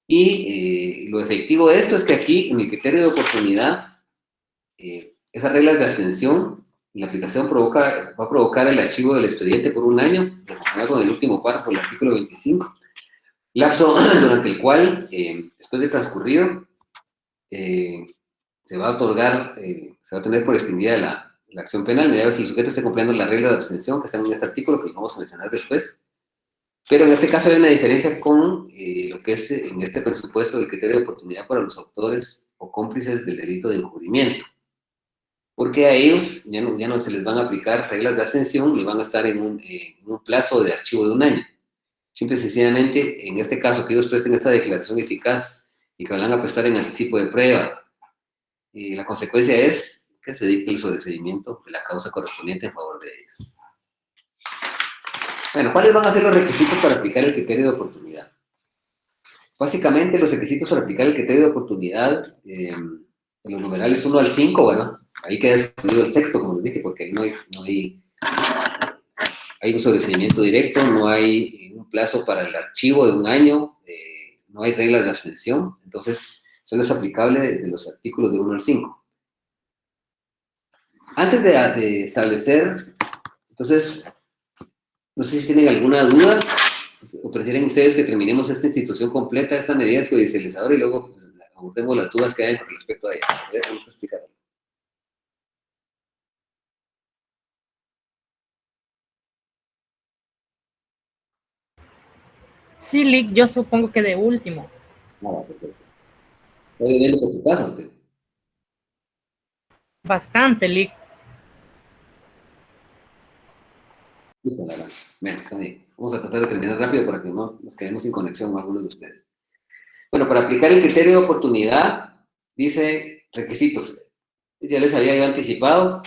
Y lo efectivo de esto es que aquí, en el criterio de oportunidad, esas reglas de abstención, la aplicación va a provocar el archivo del expediente por 1 año, de conformidad con el último párrafo del artículo 25, lapso durante el cual, después de transcurrido, se va a otorgar, se va a tener por extinguida la acción penal, mediante si el sujeto esté cumpliendo las reglas de abstención que están en este artículo, que vamos a mencionar después. Pero en este caso hay una diferencia con lo que es en este presupuesto del criterio de oportunidad para los autores o cómplices del delito de encubrimiento. Porque a ellos ya no se les van a aplicar reglas de abstención y van a estar en un plazo de archivo de 1 año. Simple y sencillamente, en este caso, que ellos presten esta declaración eficaz y que van a prestar en anticipo de prueba, la consecuencia es que se dicte el sobreseimiento de la causa correspondiente en favor de ellos. Bueno, ¿cuáles van a ser los requisitos para aplicar el criterio de oportunidad? Básicamente, los requisitos para aplicar el criterio de oportunidad en los numerales 1 al 5, bueno, ahí queda excluido el sexto, como les dije, porque ahí hay un sobreseimiento directo, no hay un plazo para el archivo de 1 año, no hay reglas de abstención, entonces solo es aplicable de los artículos de 1 al 5. Antes de establecer, entonces, no sé si tienen alguna duda, o prefieren ustedes que terminemos esta institución completa, esta medida judicializadora, y luego pues, abordemos las dudas que hay con respecto a ella. A ver, vamos a explicarlo. Sí, Lick, yo supongo que de último. Nada, perfecto. ¿Puede verlo por su casa usted? Bastante, Lick. Listo, la verdad. Bueno, está bien. Vamos a tratar de terminar rápido para que no nos quedemos sin conexión con algunos de ustedes. Bueno, para aplicar el criterio de oportunidad, dice requisitos. Ya les había yo anticipado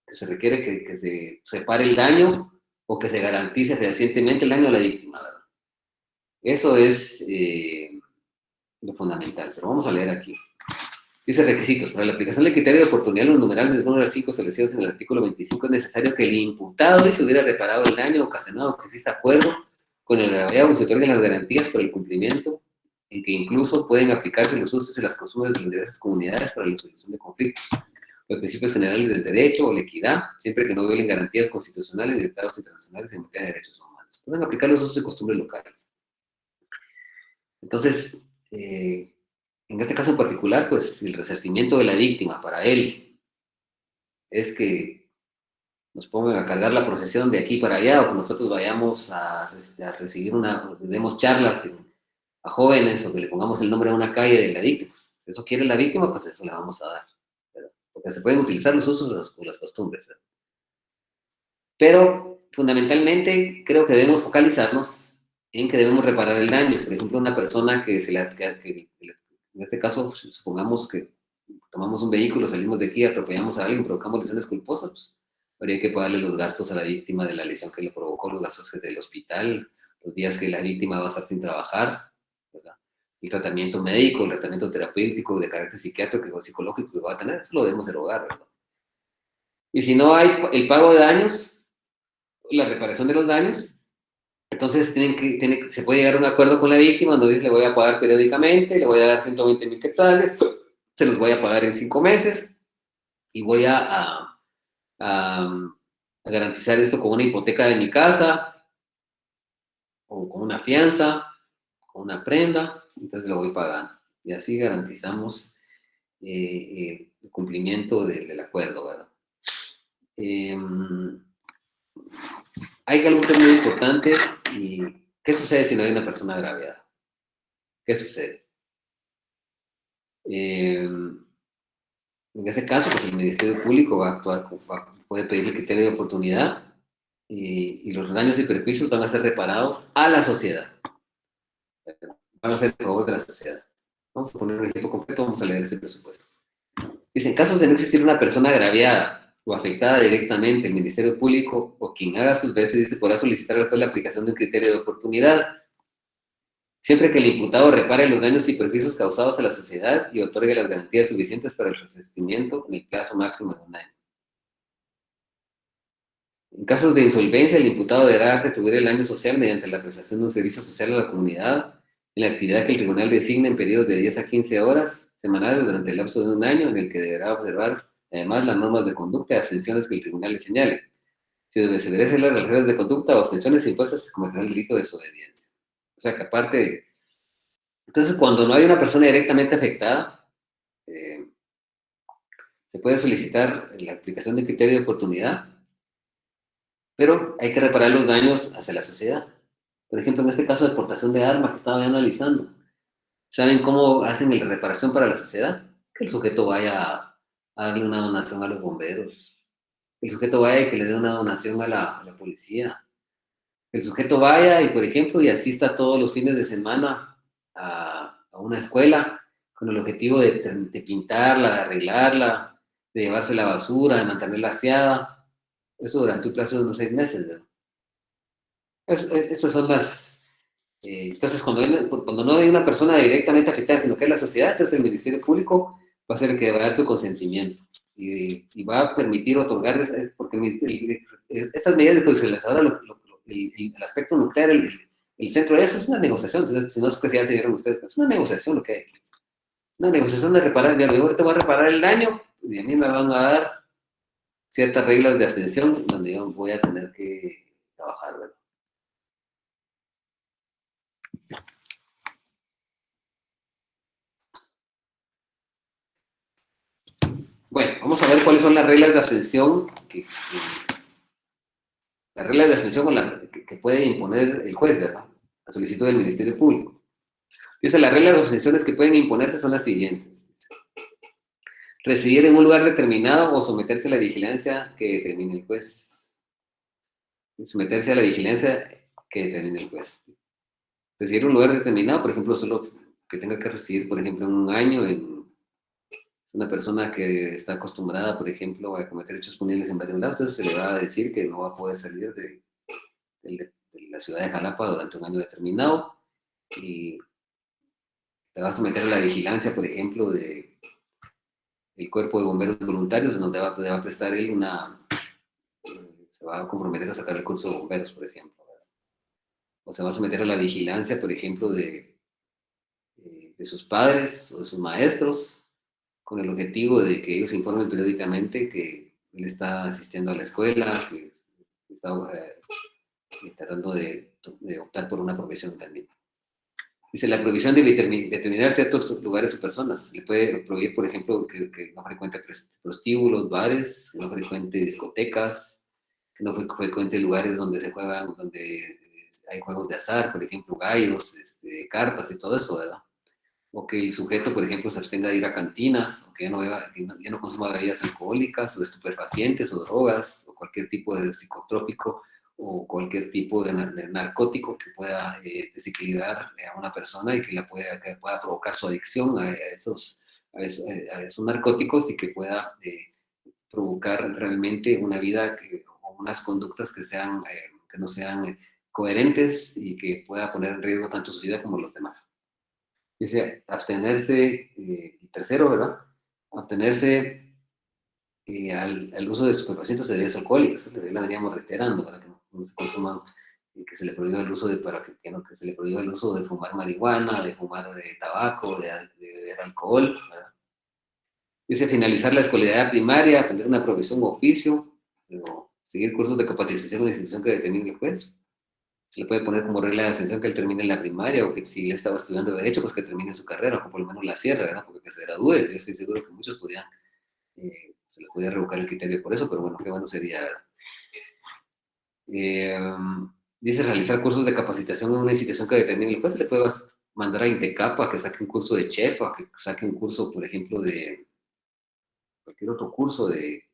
que se requiere que se repare el daño o que se garantice fehacientemente el daño a la víctima, ¿verdad? Eso es lo fundamental, pero vamos a leer aquí. Dice requisitos. Para la aplicación del criterio de oportunidad, los numerales del 1 al 5 establecidos en el artículo 25 es necesario que el imputado se hubiera reparado el daño ocasionado, que exista acuerdo con el agraviado, que se otorguen las garantías para el cumplimiento, en que incluso pueden aplicarse los usos y las costumbres de las diversas comunidades para la solución de conflictos, los principios generales del derecho o la equidad, siempre que no violen garantías constitucionales y tratados internacionales en materia de derechos humanos. Pueden aplicar los usos y costumbres locales. Entonces, en este caso en particular, pues el resarcimiento de la víctima para él es que nos pongan a cargar la procesión de aquí para allá, o que nosotros vayamos a recibir demos charlas a jóvenes, o que le pongamos el nombre a una calle de la víctima. Pues, eso quiere la víctima, pues eso le vamos a dar, ¿verdad? Porque se pueden utilizar los usos o las costumbres, ¿verdad? Pero fundamentalmente creo que debemos focalizarnos en que debemos reparar el daño. Por ejemplo, una persona que en este caso, supongamos que tomamos un vehículo, salimos de aquí, atropellamos a alguien, provocamos lesiones culposas, pues habría que pagarle los gastos a la víctima de la lesión que le provocó, los gastos del hospital, los días que la víctima va a estar sin trabajar, ¿verdad? El tratamiento médico, el tratamiento terapéutico de carácter psiquiátrico o psicológico que va a tener, eso lo debemos derogar, ¿verdad? Y si no hay el pago de daños, la reparación de los daños, Entonces se puede llegar a un acuerdo con la víctima donde dice le voy a pagar periódicamente, le voy a dar 120,000 quetzales, se los voy a pagar en 5 meses y voy a garantizar esto con una hipoteca de mi casa o con una fianza, con una prenda, entonces lo voy pagando. Y así garantizamos el cumplimiento del acuerdo, ¿verdad? Hay algo que es muy importante y ¿qué sucede si no hay una persona agraviada? ¿Qué sucede? En ese caso, pues el Ministerio Público va a actuar, puede pedir el criterio de oportunidad y los daños y perjuicios van a ser reparados a la sociedad. Van a ser a favor de la sociedad. Vamos a poner un ejemplo completo, vamos a leer este presupuesto. Dice, en casos de no existir una persona agraviada o afectada directamente, el Ministerio Público o quien haga sus veces, dice, podrá solicitar después la aplicación de un criterio de oportunidad, siempre que el imputado repare los daños y perjuicios causados a la sociedad y otorgue las garantías suficientes para el resarcimiento en el plazo máximo de 1 año. En casos de insolvencia, el imputado deberá retribuir el daño social mediante la prestación de un servicio social a la comunidad en la actividad que el tribunal designe en periodos de 10 a 15 horas semanales durante el lapso de 1 año, en el que deberá observar además las normas de conducta y abstenciones que el tribunal le señale. Si desobedece las reglas de conducta o abstenciones impuestas, se cometerá el delito de desobediencia. O sea que aparte de... Entonces, cuando no hay una persona directamente afectada, se puede solicitar la aplicación de criterio de oportunidad, pero hay que reparar los daños hacia la sociedad. Por ejemplo, en este caso de exportación de armas que estaba ya analizando, ¿saben cómo hacen la reparación para la sociedad? Que el sujeto vaya a darle una donación a los bomberos, que el sujeto vaya y que le dé una donación a la policía, que el sujeto vaya y, por ejemplo, y asista todos los fines de semana a una escuela con el objetivo de pintarla, de arreglarla, de llevarse la basura, de mantenerla aseada. Eso durante un plazo de unos 6 meses, ¿verdad? Estas son las... entonces, cuando no hay una persona directamente afectada, sino que es la sociedad, entonces el Ministerio Público va a ser el que va a dar su consentimiento y va a permitir otorgar, porque estas medidas de judicializadora, el aspecto nuclear, el centro de eso es una negociación, si no es que ya se dieron ustedes, es una negociación lo que hay aquí. Una negociación de reparar, ya luego te voy a reparar el daño y a mí me van a dar ciertas reglas de abstención donde yo voy a tener que trabajar, ¿verdad? Bueno, vamos a ver cuáles son las reglas de abstención las reglas de abstención que puede imponer el juez, ¿verdad? A solicitud del Ministerio Público. Dice, las reglas de abstenciones que pueden imponerse son las siguientes. Residir en un lugar determinado o someterse a la vigilancia que determine el juez. Someterse a la vigilancia que determine el juez. Residir en un lugar determinado, por ejemplo, solo que tenga que residir, por ejemplo, en un año en una persona que está acostumbrada, por ejemplo, a cometer hechos punibles en varios lados, entonces se le va a decir que no va a poder salir de la ciudad de Jalapa durante un año determinado y le va a someter a la vigilancia, por ejemplo, del cuerpo de bomberos voluntarios, donde va a prestar él se va a comprometer a sacar el curso de bomberos, por ejemplo. O se va a someter a la vigilancia, por ejemplo, de sus padres o de sus maestros, con el objetivo de que ellos informen periódicamente que él está asistiendo a la escuela, que está tratando de optar por una profesión también. Dice, la prohibición de determinar ciertos lugares o personas. Le puede prohibir, por ejemplo, que no frecuente prostíbulos, bares, que no frecuente discotecas, que no frecuente lugares donde se juegan, donde hay juegos de azar, por ejemplo, gallos, cartas y todo eso, ¿verdad? O que el sujeto, por ejemplo, se abstenga de ir a cantinas, o que ya no consuma bebidas alcohólicas, o estupefacientes, o drogas, o cualquier tipo de psicotrópico, o cualquier tipo de narcótico que pueda desequilibrar a una persona y que pueda provocar su adicción a esos narcóticos y que pueda provocar realmente una vida o unas conductas que no sean coherentes y que pueda poner en riesgo tanto su vida como los demás. Dice, abstenerse, el tercero, ¿verdad? Abstenerse al uso de estupefacientes o bebidas alcohólicas. La veníamos reiterando para que no se consuman que se le prohíba el uso que se le prohíba el uso de fumar marihuana, de fumar tabaco, de beber alcohol, ¿verdad? Dice finalizar la escolaridad primaria, aprender una profesión o oficio, o seguir cursos de capacitación en la institución que determine el juez. Se le puede poner como regla de ascensión que él termine la primaria, o que si él estaba estudiando Derecho, pues que termine su carrera, o por lo menos la cierre, ¿verdad? Porque que se gradúe. Yo estoy seguro que muchos podían, se les podía revocar el criterio por eso, pero bueno, qué bueno sería, ¿verdad? Dice realizar cursos de capacitación en una institución que determine el juez. Se le puede mandar a Intecap a que saque un curso de chef, a que saque un curso, por ejemplo, de cualquier otro curso de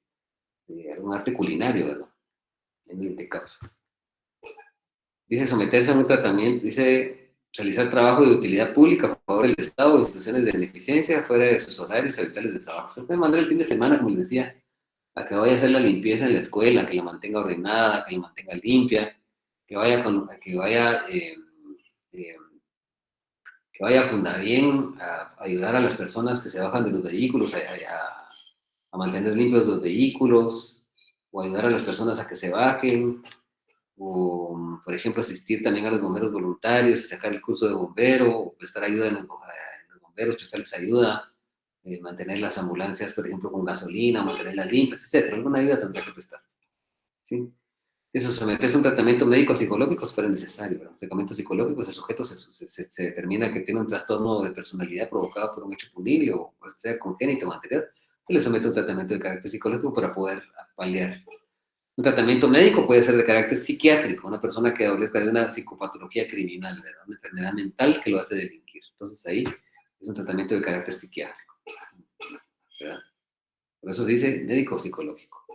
algún arte culinario, ¿verdad? En Intecap. Dice someterse a un tratamiento, dice realizar trabajo de utilidad pública a favor del Estado o instituciones de beneficencia fuera de sus horarios habituales de trabajo. Se puede mandar el fin de semana, como les decía, a que vaya a hacer la limpieza en la escuela, que la mantenga ordenada, que la mantenga limpia, que vaya, eh, que vaya a fundar bien, a ayudar a las personas que se bajan de los vehículos, a mantener limpios los vehículos, o ayudar a las personas a que se bajen, o, por ejemplo, asistir también a los bomberos voluntarios, sacar el curso de bombero, o prestar ayuda en los bomberos, prestarles ayuda, mantener las ambulancias, por ejemplo, con gasolina, mantenerlas limpias, etc. Alguna ayuda tendrá que prestar, ¿sí? Eso, someterse a un tratamiento médico psicológico es necesario. ¿Verdad? Los tratamientos psicológicos, el sujeto se determina que tiene un trastorno de personalidad provocado por un hecho punible, o sea congénito o anterior, se le somete a un tratamiento de carácter psicológico para poder paliar. Un tratamiento médico puede ser de carácter psiquiátrico, una persona que adolezca de una psicopatología criminal, ¿verdad? Una enfermedad mental que lo hace delinquir. Entonces ahí es un tratamiento de carácter psiquiátrico, ¿verdad? Por eso dice médico psicológico.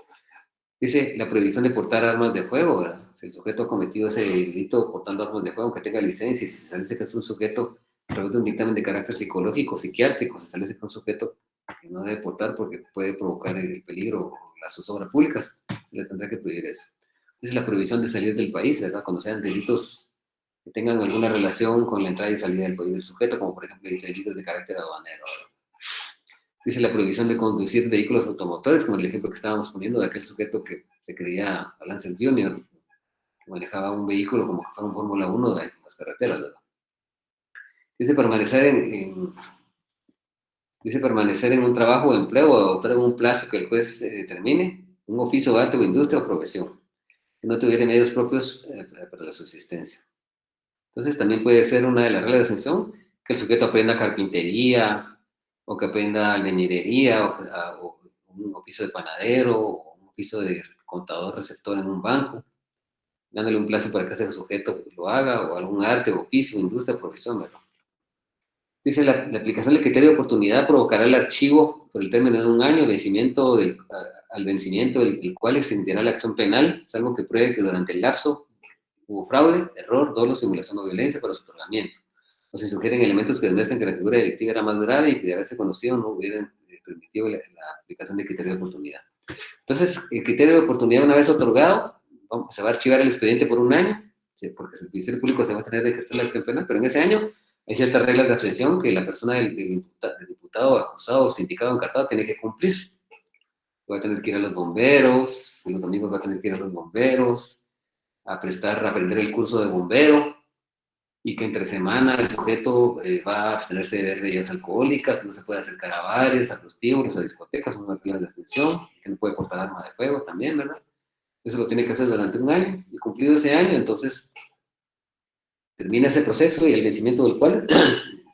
Dice la prohibición de portar armas de fuego, ¿verdad? Si el sujeto ha cometido ese delito portando armas de fuego, aunque tenga licencia, y si se establece que es un sujeto, a través de un dictamen de carácter psicológico, psiquiátrico, se establece que es un sujeto que no debe portar porque puede provocar el peligro o las zozobras públicas, se le tendrá que prohibir eso. Dice la prohibición de salir del país, ¿verdad? Cuando sean delitos que tengan alguna relación con la entrada y salida del país del sujeto, como por ejemplo delitos de carácter aduanero, ¿verdad? Dice la prohibición de conducir vehículos automotores, como el ejemplo que estábamos poniendo de aquel sujeto que se creía Lancer Junior, que manejaba un vehículo como que fuera un Fórmula 1 de las carreteras, ¿verdad? Dice permanecer en un trabajo o empleo o adoptar en un plazo que el juez determine, un oficio, arte o industria o profesión, si no tuviera medios propios para la subsistencia. Entonces también puede ser una de las reglas de exención que el sujeto aprenda carpintería, o que aprenda albañilería, o un oficio de panadero, o un oficio de contador receptor en un banco, dándole un plazo para que ese sujeto lo haga, o algún arte, oficio, industria, profesión, ¿verdad? Dice la aplicación del criterio de oportunidad provocará el archivo por el término de un año, al vencimiento del cual extenderá la acción penal, salvo que pruebe que durante el lapso hubo fraude, error, dolo, simulación o violencia para su otorgamiento. O se sugieren elementos que demuestren que la figura delictiva era más grave y que de haberse conocido no hubieran permitido la aplicación del criterio de oportunidad. Entonces, el criterio de oportunidad, una vez otorgado, se va a archivar el expediente por un año, ¿sí? Porque el Ministerio Público se va a tener de ejercer la acción penal, pero en ese año hay ciertas reglas de abstención que la persona del diputado, acusado, sindicado, encartado tiene que cumplir. Va a tener que ir a los bomberos, los domingos va a tener que ir a los bomberos, a aprender el curso de bombero, y que entre semana el sujeto va a abstenerse de beber bebidas alcohólicas, que no se puede acercar a bares, a prostíbulos, a discotecas, son reglas de abstención, que no puede portar arma de fuego también, ¿verdad? Eso lo tiene que hacer durante un año, y cumplido ese año, entonces termina ese proceso y el vencimiento del cual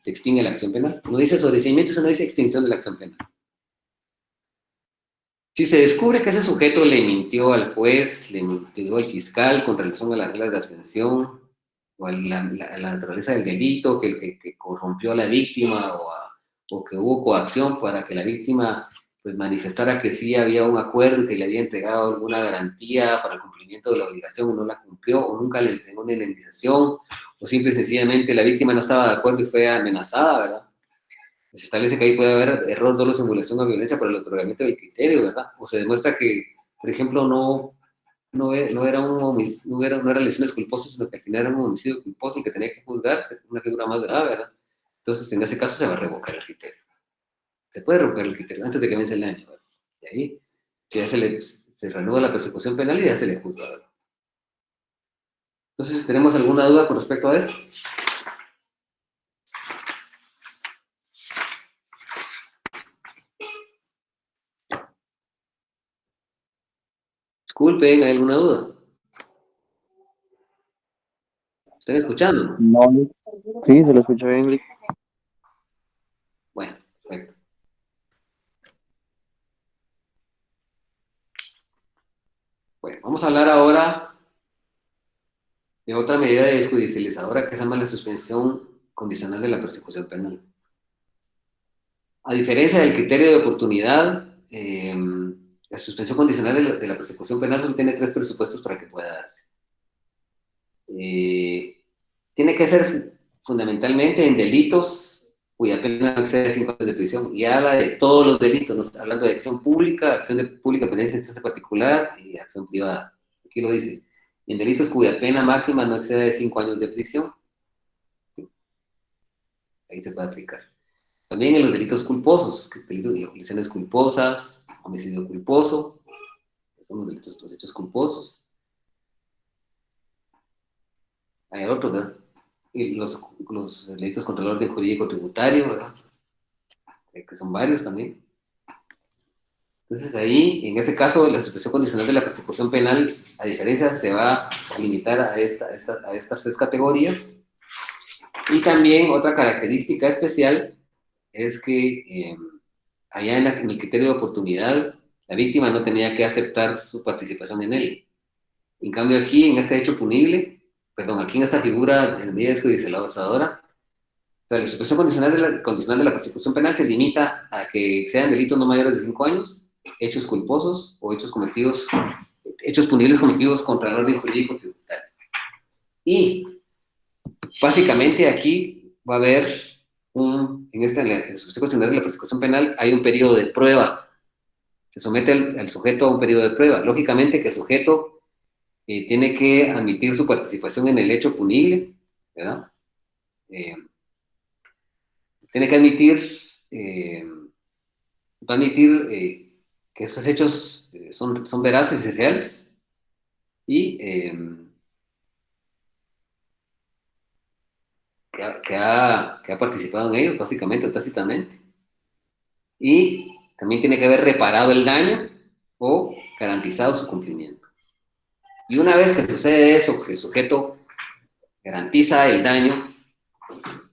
se extingue la acción penal. No dice sobreseimiento, eso no dice extinción de la acción penal. Si se descubre que ese sujeto le mintió al juez, le mintió al fiscal con relación a las reglas de abstención, o a la naturaleza del delito, que corrompió a la víctima, o que hubo coacción para que la víctima pues, manifestara que sí había un acuerdo y que le había entregado alguna garantía para el cumplimiento de la obligación y no la cumplió, o nunca le entregó una indemnización, o simple y sencillamente la víctima no estaba de acuerdo y fue amenazada, ¿verdad? Se establece que ahí puede haber error, dolo, simulación o violencia para el otorgamiento del criterio, ¿verdad? O se demuestra que, por ejemplo, no era lesiones culposas, sino que al final era un homicidio culposo el que tenía que juzgarse, una figura más grave, ¿verdad? Entonces, en ese caso se va a revocar el criterio. Se puede revocar el criterio antes de que vence el año, ¿verdad? Y ahí ya se reanuda la persecución penal y ya se le juzga, ¿verdad? Entonces, ¿tenemos alguna duda con respecto a esto? Disculpen, ¿hay alguna duda? ¿Están escuchando? No, sí, se lo escucho bien, Lick. Bueno, perfecto. Bueno, vamos a hablar ahora de otra medida desjudicializadora que se llama la suspensión condicional de la persecución penal. A diferencia del criterio de oportunidad, la suspensión condicional de la persecución penal solo tiene 3 presupuestos para que pueda darse. Tiene que ser fundamentalmente en delitos cuya pena no excede 5 años de prisión, y habla de todos los delitos, ¿no? Hablando de acción pública, acción de pública pendiente en instancia particular y acción privada. Aquí lo dice, en delitos cuya pena máxima no excede de 5 años de prisión, ahí se puede aplicar. También en los delitos culposos, que es delitos de lesiones culposas, homicidio culposo, que son los delitos, los hechos culposos. Hay otros, ¿verdad? Y los delitos contra el orden jurídico tributario, ¿verdad? Que son varios también. Entonces ahí, en ese caso, la suspensión condicional de la persecución penal, a diferencia, se va a limitar a estas 3 categorías. Y también otra característica especial es que allá en el criterio de oportunidad, la víctima no tenía que aceptar su participación en él. En cambio aquí, en este hecho punible, perdón, aquí en esta figura de medida desjudicializadora, la suspensión condicional de la persecución penal se limita a que sean delitos no mayores de 5 años, hechos culposos o hechos punibles cometidos contra el orden jurídico tributario. Y básicamente aquí va a haber en la suspensión condicional de la persecución penal hay un periodo de prueba. Se somete al sujeto a un periodo de prueba. Lógicamente que el sujeto tiene que admitir su participación en el hecho punible, ¿verdad? Tiene que admitir, va a admitir que estos hechos son veraces y reales, y que ha participado en ellos, básicamente o tácitamente. Y también tiene que haber reparado el daño o garantizado su cumplimiento. Y una vez que sucede eso, que el sujeto garantiza el daño,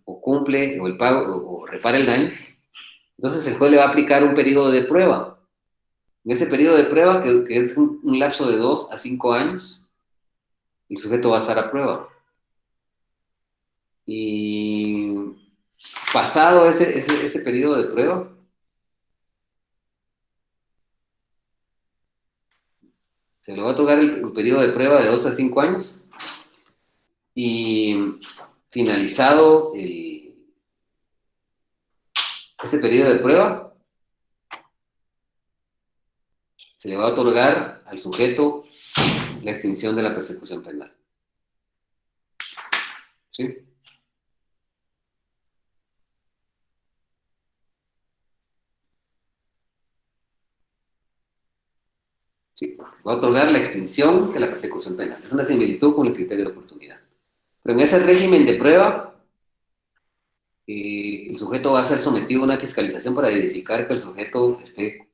o cumple, o el pago, o repara el daño, entonces el juez le va a aplicar un periodo de prueba. En ese periodo de prueba, que es un lapso de 2 a 5 años, el sujeto va a estar a prueba. Y pasado ese periodo de prueba, se le va a otorgar el periodo de prueba de 2 a 5 años, y finalizado ese periodo de prueba, se le va a otorgar al sujeto la extinción de la persecución penal. ¿Sí? Sí, va a otorgar la extinción de la persecución penal. Es una similitud con el criterio de oportunidad. Pero en ese régimen de prueba, el sujeto va a ser sometido a una fiscalización para verificar que el sujeto esté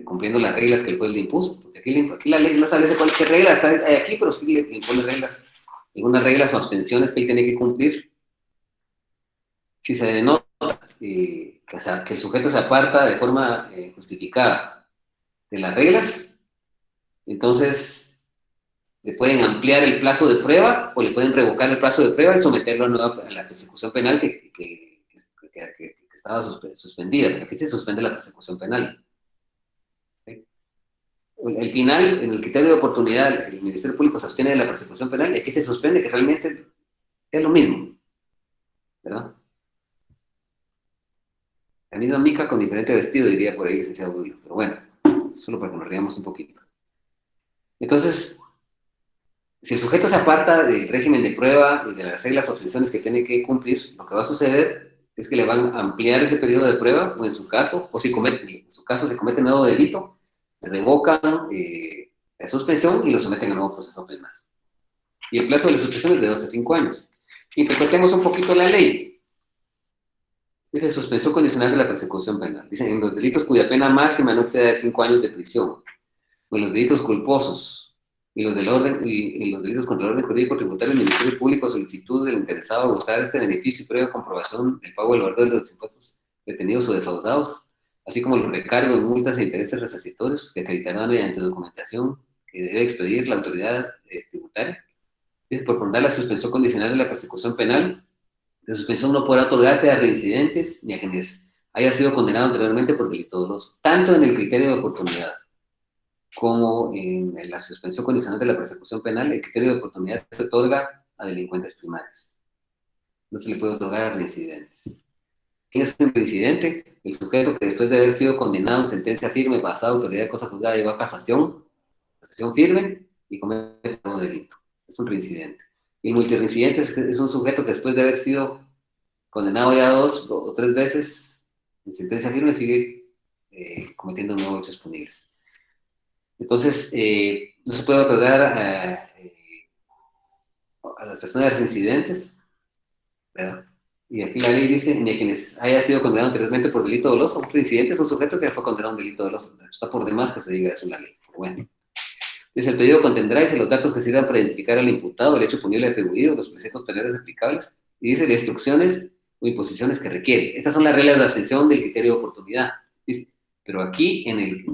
cumpliendo las reglas que el juez le impuso. Porque aquí la ley no establece qué reglas hay aquí, pero sí le impone reglas, algunas reglas o abstenciones que él tiene que cumplir. Si se denota que el sujeto se aparta de forma justificada de las reglas, entonces le pueden ampliar el plazo de prueba o le pueden revocar el plazo de prueba y someterlo a la persecución penal que estaba suspendida. Aquí se suspende la persecución penal. ¿Sí? El final, en el criterio de oportunidad, el Ministerio Público se abstiene de la persecución penal y aquí se suspende, que realmente es lo mismo, ¿verdad? La misma mica con diferente vestido, diría por ahí el licenciado Dulio. Pero bueno, solo para que nos riamos un poquito. Entonces, si el sujeto se aparta del régimen de prueba y de las reglas o abstenciones que tiene que cumplir, lo que va a suceder es que le van a ampliar ese periodo de prueba, o en su caso, o si en su caso se comete nuevo delito, le revocan la suspensión y lo someten a nuevo proceso penal. y el plazo de la suspensión es de 2 a 5 años. Interpretemos un poquito la ley. Dice suspensión condicional de la persecución penal. Dice, en los delitos cuya pena máxima no exceda de 5 años de prisión, o en los delitos culposos, y los, y los delitos contra el orden jurídico tributario, el Ministerio Público solicitud del interesado a gozar este beneficio y previa comprobación del pago del valor de los impuestos detenidos o defraudados, así como los recargos, multas e intereses resarcitorios que acreditarán mediante documentación que debe expedir la autoridad tributaria. Dice, por prolongar la suspensión condicional de la persecución penal, la suspensión no podrá otorgarse a reincidentes ni a quienes hayan sido condenados anteriormente por delito doloso, tanto en el criterio de oportunidad como en la suspensión condicional de la persecución penal. El criterio de oportunidad se otorga a delincuentes primarios. No se le puede otorgar a reincidentes. ¿Quién es el reincidente? El sujeto que después de haber sido condenado en sentencia firme, pasada autoridad de cosa juzgada, llegó a casación firme y comete un delito. Es un reincidente. Y el multireincidente es un sujeto que después de haber sido condenado ya 2 o 3 veces en sentencia firme sigue cometiendo nuevos hechos punibles. Entonces, no se puede otorgar a las personas reincidentes, ¿verdad? Y aquí la ley dice, ni a quienes haya sido condenado anteriormente por delito doloso. Un reincidente es un sujeto que fue condenado a un delito doloso. Está por demás que se diga eso en la ley. Pero bueno. Dice, el pedido contendrá, dice, los datos que sirvan para identificar al imputado, el hecho punible atribuido, los preceptos penales aplicables, y dice, las instrucciones o imposiciones que requiere. Estas son las reglas de abstención del criterio de oportunidad. Dice, pero aquí, en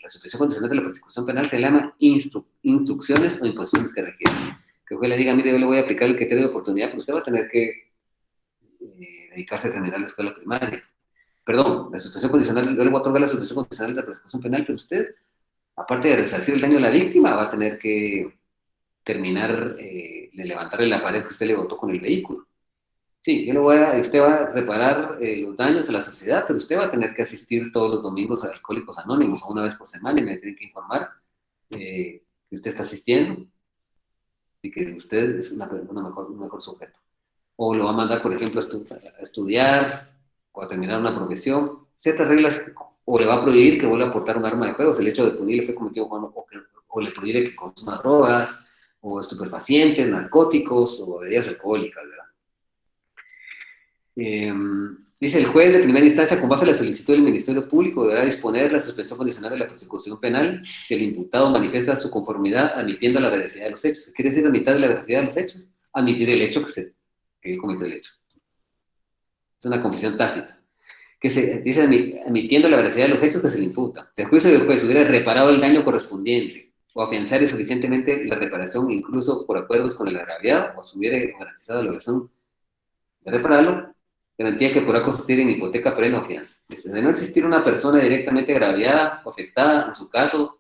la suspensión condicional de la persecución penal, se le llama instrucciones o imposiciones que requieren. Que el juez le diga, mire, yo le voy a aplicar el criterio de oportunidad, pero usted va a tener que dedicarse a terminar la escuela primaria. Perdón, la suspensión condicional, yo le voy a otorgar la suspensión condicional de la persecución penal, pero usted, aparte de resarcir el daño a la víctima, va a tener que terminar de levantarle la pared que usted le botó con el vehículo. Sí, usted va a reparar los daños a la sociedad, pero usted va a tener que asistir todos los domingos a Alcohólicos Anónimos, o una vez por semana, y me tiene que informar que usted está asistiendo y que usted es un mejor sujeto. O lo va a mandar, por ejemplo, a estudiar o a terminar una profesión. Ciertas reglas, o le va a prohibir que vuelva a portar un arma de fuego, si el hecho de punirle fue cometido o le prohíbe que consuma drogas, o estupefacientes, narcóticos, o bebidas alcohólicas, ¿verdad? Dice, el juez de primera instancia, con base en la solicitud del Ministerio Público, deberá disponer la suspensión condicional de la persecución penal si el imputado manifiesta su conformidad admitiendo la veracidad de los hechos. ¿Qué quiere decir admitir la veracidad de los hechos? Admitir el hecho que él cometió el hecho. Es una confesión tácita. Que se dice admitiendo la veracidad de los hechos que se le imputa. Si el juicio del juez hubiera reparado el daño correspondiente o afianzar suficientemente la reparación, incluso por acuerdos con el agraviado, o se hubiera garantizado la obligación de repararlo, garantía que podrá consistir en hipoteca previa o fianza. De no existir una persona directamente agraviada o afectada, en su caso,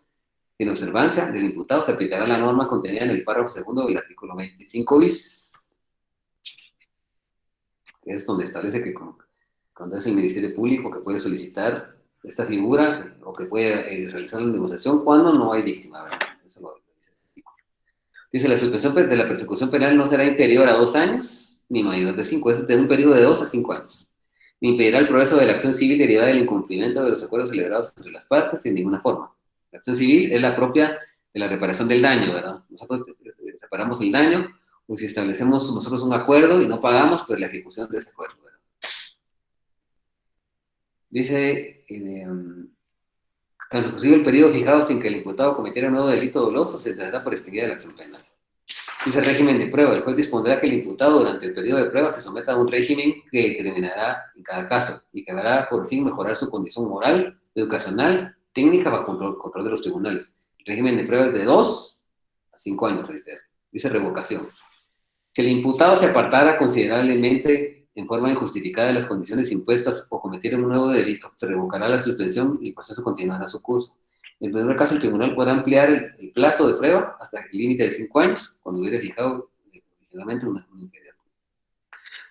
en observancia del imputado, se aplicará la norma contenida en el párrafo segundo del artículo 25 bis, que es donde establece que cuando es el Ministerio Público que puede solicitar esta figura o que puede realizar la negociación cuando no hay víctima, ¿verdad? Eso lo dice el artículo. Dice, la suspensión de la persecución penal no será inferior a 2 años, ni mayor de 5, es de un periodo de 2 a 5 años. Ni impedirá el progreso de la acción civil derivada del incumplimiento de los acuerdos celebrados entre las partes en ninguna forma. La acción civil es la propia de la reparación del daño, ¿verdad? Nosotros reparamos el daño, o si establecemos nosotros un acuerdo y no pagamos, pues la ejecución de ese acuerdo, ¿verdad? Dice, transcurrido el periodo fijado sin que el imputado cometiera un nuevo delito doloso, se tendrá por extinguida la acción penal. Dice régimen de prueba. El juez dispondrá que el imputado durante el periodo de prueba se someta a un régimen que determinará en cada caso y que hará por fin mejorar su condición moral, educacional, técnica bajo control de los tribunales. El régimen de prueba es de 2 a 5 años, reitero. Dice revocación. Si el imputado se apartara considerablemente en forma injustificada de las condiciones impuestas o cometiera un nuevo delito, se revocará la suspensión y el proceso continuará su curso. En el primer caso, el tribunal podrá ampliar el plazo de prueba hasta el límite de 5 años, cuando hubiera fijado originalmente un inferior.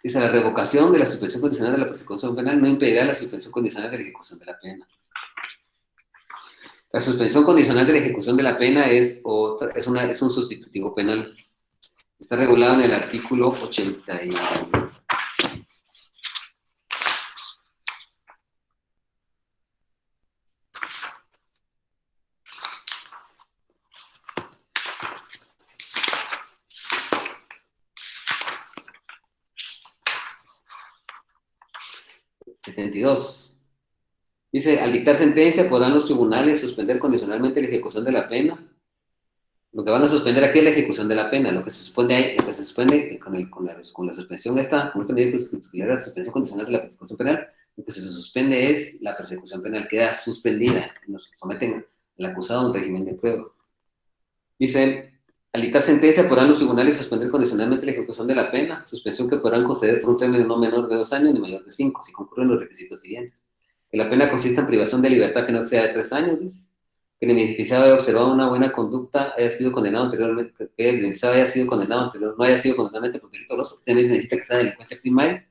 Dice, la revocación de la suspensión condicional de la persecución penal no impedirá la suspensión condicional de la ejecución de la pena. La suspensión condicional de la ejecución de la pena es un sustitutivo penal. Está regulado en el artículo 81. 72. Dice, al dictar sentencia podrán los tribunales suspender condicionalmente la ejecución de la pena. Lo que van a suspender aquí es la ejecución de la pena. Lo que se suspende ahí, lo que se suspende con la suspensión con esta medida que la suspensión condicional de la persecución penal, lo que se suspende es la persecución penal, queda suspendida. Nos someten al acusado a un régimen de prueba. Dice, al dictar sentencia podrán los tribunales suspender condicionalmente la ejecución de la pena, suspensión que podrán conceder por un término no menor de 2 años ni mayor de 5, si concurren los requisitos siguientes. Que la pena consista en privación de libertad que no exceda de 3 años, dice. Que el beneficiado haya observado una buena conducta, haya sido condenado anteriormente, que el beneficiado haya sido condenado anteriormente, no haya sido condenado por delito doloso, también se necesita que sea delincuente primario,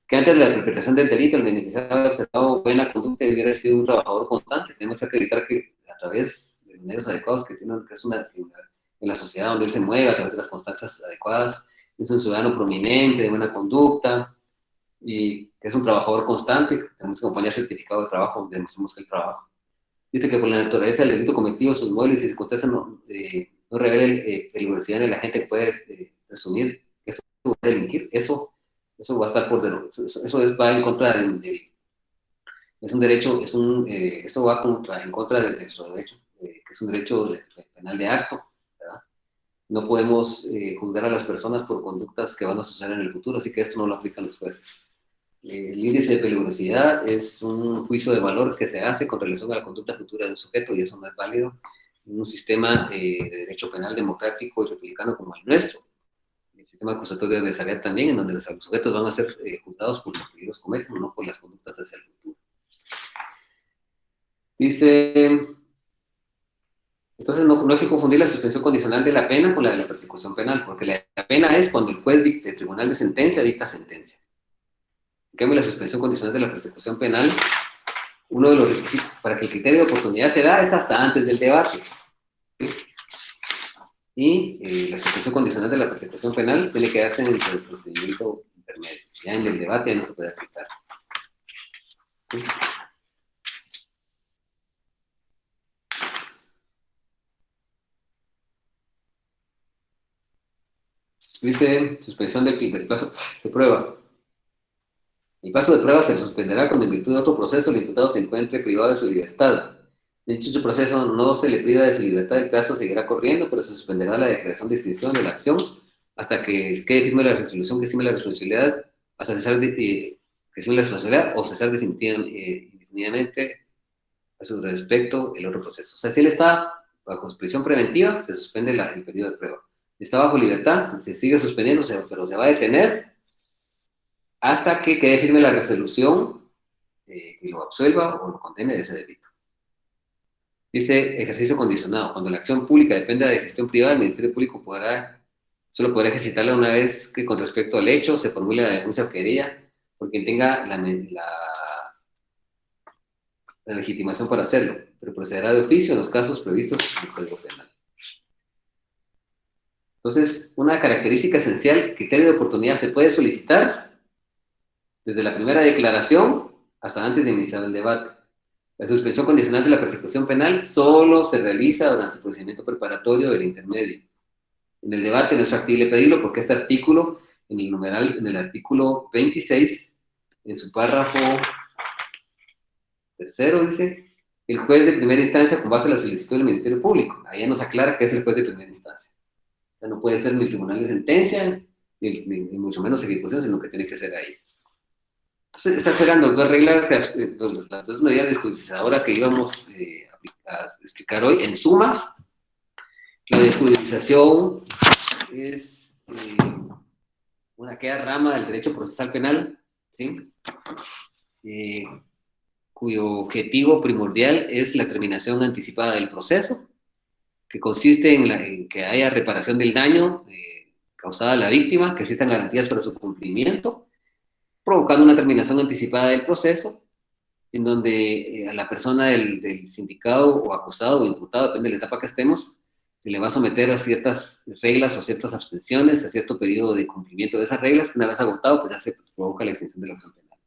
que antes de la perpetración del delito el beneficiado haya observado buena conducta y hubiera sido un trabajador constante. Tenemos que acreditar que a través de los medios adecuados que tiene, que es en la sociedad donde él se mueve, a través de las constancias adecuadas, es un ciudadano prominente, de buena conducta, y que es un trabajador constante. Tenemos que acompañar certificado de trabajo donde demostremos que él trabaja. Dice que por la naturaleza del delito cometido, sus muebles y circunstancias no revelen peligrosidad en el agente que puede presumir que eso puede delinquir. Eso va a estar va en contra es un derecho, esto va en contra de nuestro derecho, que es un derecho penal de acto, ¿verdad? No podemos juzgar a las personas por conductas que van a suceder en el futuro, así que esto no lo aplican los jueces. El índice de peligrosidad es un juicio de valor que se hace con relación a la conducta futura de un sujeto, y eso no es válido en un sistema de derecho penal democrático y republicano como el nuestro. El sistema acusatorio adversarial también, en donde los sujetos van a ser juzgados por lo que ellos cometen, no por las conductas hacia el futuro. Dice, entonces no hay que confundir la suspensión condicional de la pena con la de la persecución penal, porque la pena es cuando el juez del tribunal de sentencia dicta sentencia. En cambio, la suspensión condicional de la persecución penal, uno de los requisitos para que el criterio de oportunidad se da es hasta antes del debate. Y la suspensión condicional de la persecución penal tiene que darse en el procedimiento intermedio. Ya en el debate ya no se puede aplicar. ¿Sí? Dice suspensión del plazo de prueba. El plazo de prueba se suspenderá cuando en virtud de otro proceso el imputado se encuentre privado de su libertad. En dicho proceso no se le priva de su libertad, el plazo seguirá corriendo, pero se suspenderá la declaración de extinción de la acción hasta que quede firme la resolución que exime la responsabilidad, hasta cesar que exime la responsabilidad o cesar indefinidamente a su respecto el otro proceso. O sea, si él está bajo prisión preventiva, se suspende el periodo de prueba. Si está bajo libertad, se sigue suspendiendo, pero se va a detener hasta que quede firme la resolución que lo absuelva o lo condene de ese delito. Dice ejercicio condicionado. Cuando la acción pública dependa de gestión privada, el Ministerio Público solo podrá ejercitarla una vez que con respecto al hecho se formule la denuncia o querella por quien tenga la legitimación para hacerlo, pero procederá de oficio en los casos previstos en el Código Penal. Entonces, una característica esencial, criterio de oportunidad, se puede solicitar desde la primera declaración hasta antes de iniciar el debate. La suspensión condicional de la persecución penal solo se realiza durante el procedimiento preparatorio del intermedio. En el debate no es factible pedirlo porque este artículo, en el artículo 26, en su párrafo tercero, dice, el juez de primera instancia con base en la solicitud del Ministerio Público. Ahí nos aclara que es el juez de primera instancia. O sea, no puede ser ni el tribunal de sentencia, ni mucho menos ejecución, sino que tiene que ser ahí. Entonces, estas eran las dos reglas, las dos medidas desjudicializadoras que íbamos a explicar hoy. En suma, la desjudicialización es aquella rama del derecho procesal penal, ¿sí? Cuyo objetivo primordial es la terminación anticipada del proceso, que consiste en que haya reparación del daño causado a la víctima, que existan garantías para su cumplimiento, provocando una terminación anticipada del proceso, en donde a la persona del sindicado o acusado o imputado, depende de la etapa que estemos, se le va a someter a ciertas reglas o ciertas abstenciones, a cierto periodo de cumplimiento de esas reglas, que una vez agotado, pues ya se provoca la extinción de la acción penal.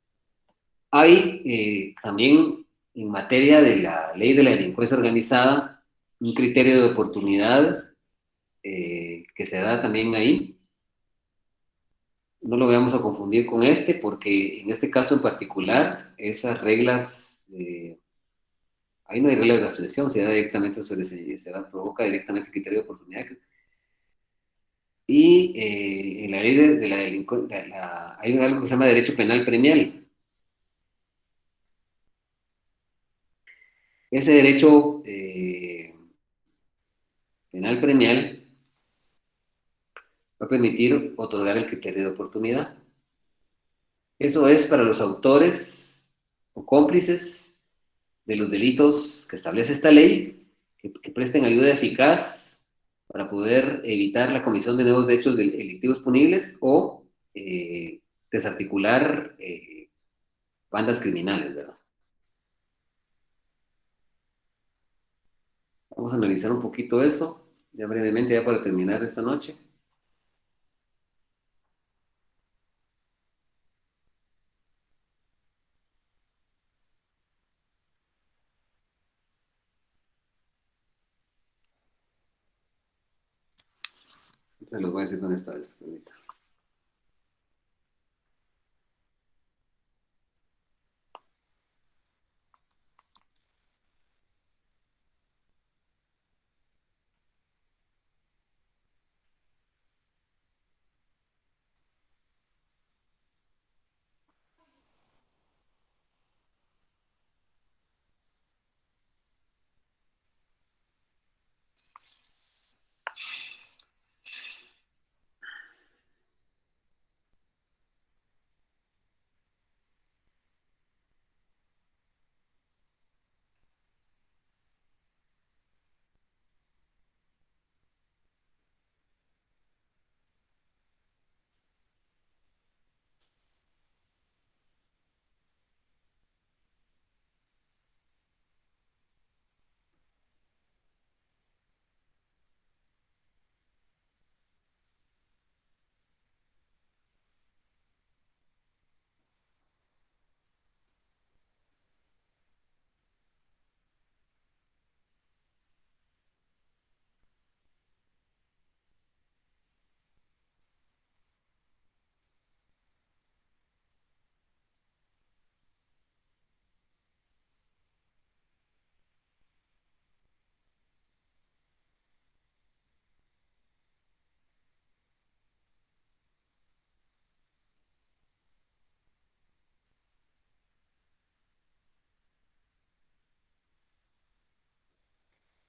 Hay también, en materia de la ley de la delincuencia organizada, un criterio de oportunidad que se da también ahí, no lo vamos a confundir con este, porque en este caso en particular, esas reglas, ahí no hay reglas de abstención, se da directamente provoca directamente el criterio de oportunidad. Y en la ley de la delincuencia, hay algo que se llama derecho penal premial. Ese derecho penal premial va a permitir otorgar el criterio de oportunidad. Eso es para los autores o cómplices de los delitos que establece esta ley, que presten ayuda eficaz para poder evitar la comisión de nuevos hechos delictivos punibles o desarticular bandas criminales, ¿verdad? Vamos a analizar un poquito eso, ya brevemente, ya para terminar esta noche. Entonces les voy a decir dónde está esto. Ahorita.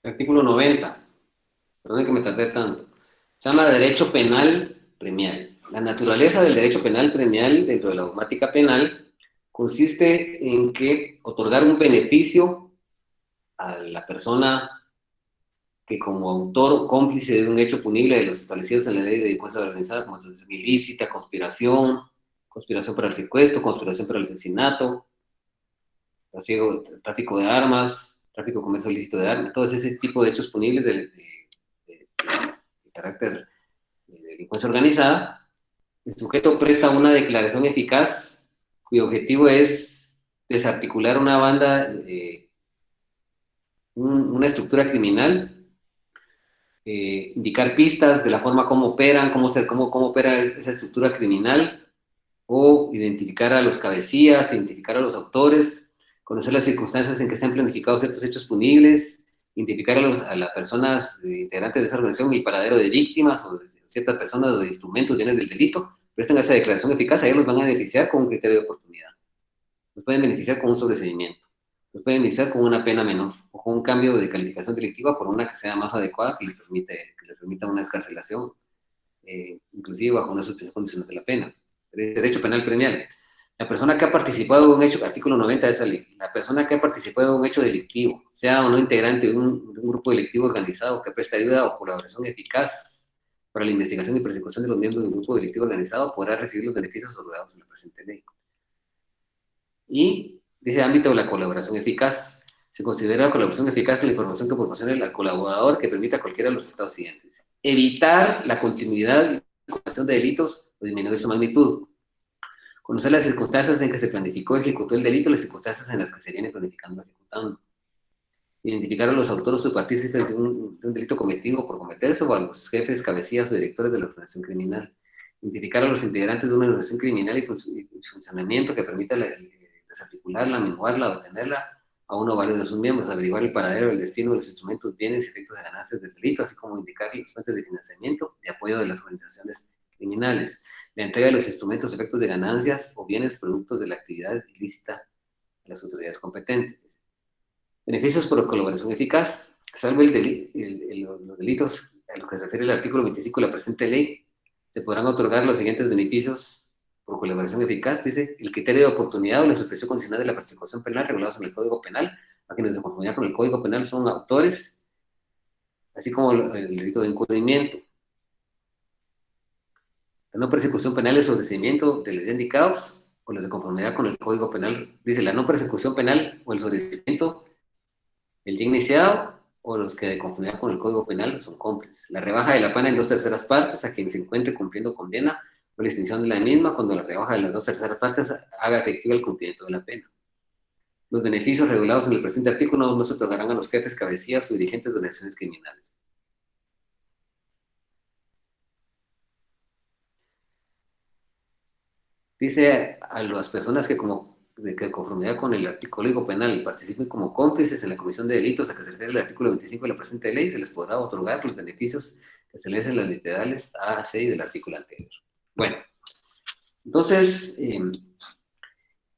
Artículo 90. Perdón que me tardé tanto. Se llama derecho penal premial. La naturaleza del derecho penal premial dentro de la dogmática penal consiste en que otorgar un beneficio a la persona que como autor o cómplice de un hecho punible de los establecidos en la ley de delincuencia organizada como asociación ilícita, conspiración, conspiración para el secuestro, conspiración para el asesinato, tráfico de armas, tráfico de comercio ilícito de armas, todo ese tipo de hechos punibles de carácter de delincuencia organizada. El sujeto presta una declaración eficaz cuyo objetivo es desarticular una banda, una estructura criminal, indicar pistas de la forma como operan, cómo opera esa estructura criminal, o identificar a los cabecillas, identificar a los autores, conocer las circunstancias en que se han planificado ciertos hechos punibles, identificar a las personas integrantes de esa organización, el paradero de víctimas o de ciertas personas o de instrumentos, bienes del delito, presten esa declaración eficaz, a ellos los van a beneficiar con un criterio de oportunidad. Los pueden beneficiar con un sobreseimiento. Los pueden beneficiar con una pena menor o con un cambio de calificación delictiva por una que sea más adecuada, que les permita una escarcelación, inclusive bajo una suspensión condicional de la pena. Derecho penal premial. La persona que ha participado de un hecho, artículo 90 de esa ley, la persona que ha participado de un hecho delictivo, sea o no integrante de un grupo delictivo organizado que presta ayuda o colaboración eficaz para la investigación y persecución de los miembros de un grupo delictivo organizado, podrá recibir los beneficios otorgados en la presente ley. Y dice ámbito de la colaboración eficaz. Se considera la colaboración eficaz en la información que proporciona el colaborador que permita cualquiera de los resultados siguientes. Evitar la continuidad y comisión de delitos o disminuir su magnitud. Conocer las circunstancias en que se planificó y ejecutó el delito, las circunstancias en las que se viene planificando y ejecutando. Identificar a los autores o partícipes de un delito cometido o por cometerse, o a los jefes, cabecillas o directores de la organización criminal. identificar a los integrantes de una organización criminal y funcionamiento que permita desarticularla, menguarla o detenerla a uno o varios de sus miembros, averiguar el paradero, el destino de los instrumentos, bienes y efectos de ganancias del delito, así como indicar las fuentes de financiamiento y apoyo de las organizaciones criminales, la entrega de los instrumentos, efectos de ganancias o bienes productos de la actividad ilícita a las autoridades competentes. Beneficios por colaboración eficaz, salvo los delitos a los que se refiere el artículo 25 de la presente ley, se podrán otorgar los siguientes beneficios por colaboración eficaz, dice, el criterio de oportunidad o la suspensión condicional de la persecución penal regulados en el Código Penal, a quienes de conformidad con el Código Penal son autores, así como el delito de encubrimiento. La no persecución penal es sobreseimiento de los ya indicados, o los de conformidad con el Código Penal, dice, la no persecución penal o el sobreseimiento, el ya iniciado, o los que de conformidad con el Código Penal son cómplices. La rebaja de la pena en 2/3 partes a quien se encuentre cumpliendo condena o la extinción de la misma cuando la rebaja de las 2/3 partes haga efectivo el cumplimiento de la pena. Los beneficios regulados en el presente artículo no se otorgarán a los jefes, cabecillas o dirigentes de organizaciones criminales. Dice a las personas que de conformidad con el Código Penal participen como cómplices en la comisión de delitos a que se refiere el artículo 25 de la presente ley, se les podrá otorgar los beneficios que establecen las literales A, C y del artículo anterior. Bueno, entonces,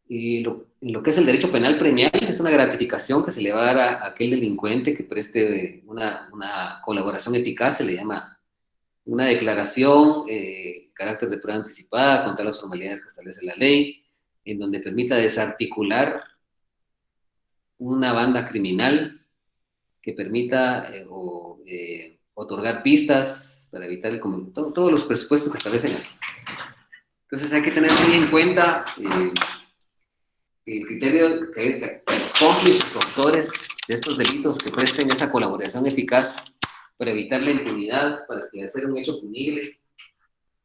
lo que es el derecho penal premial es una gratificación que se le va a dar a aquel delincuente que preste una colaboración eficaz, se le llama una declaración, carácter de prueba anticipada, contra las formalidades que establece la ley, en donde permita desarticular una banda criminal que permita otorgar pistas para evitar todos los presupuestos que establecen aquí. Entonces hay que tener muy en cuenta el criterio que los cómplices o autores de estos delitos que presten esa colaboración eficaz para evitar la impunidad, para esclarecer un hecho punible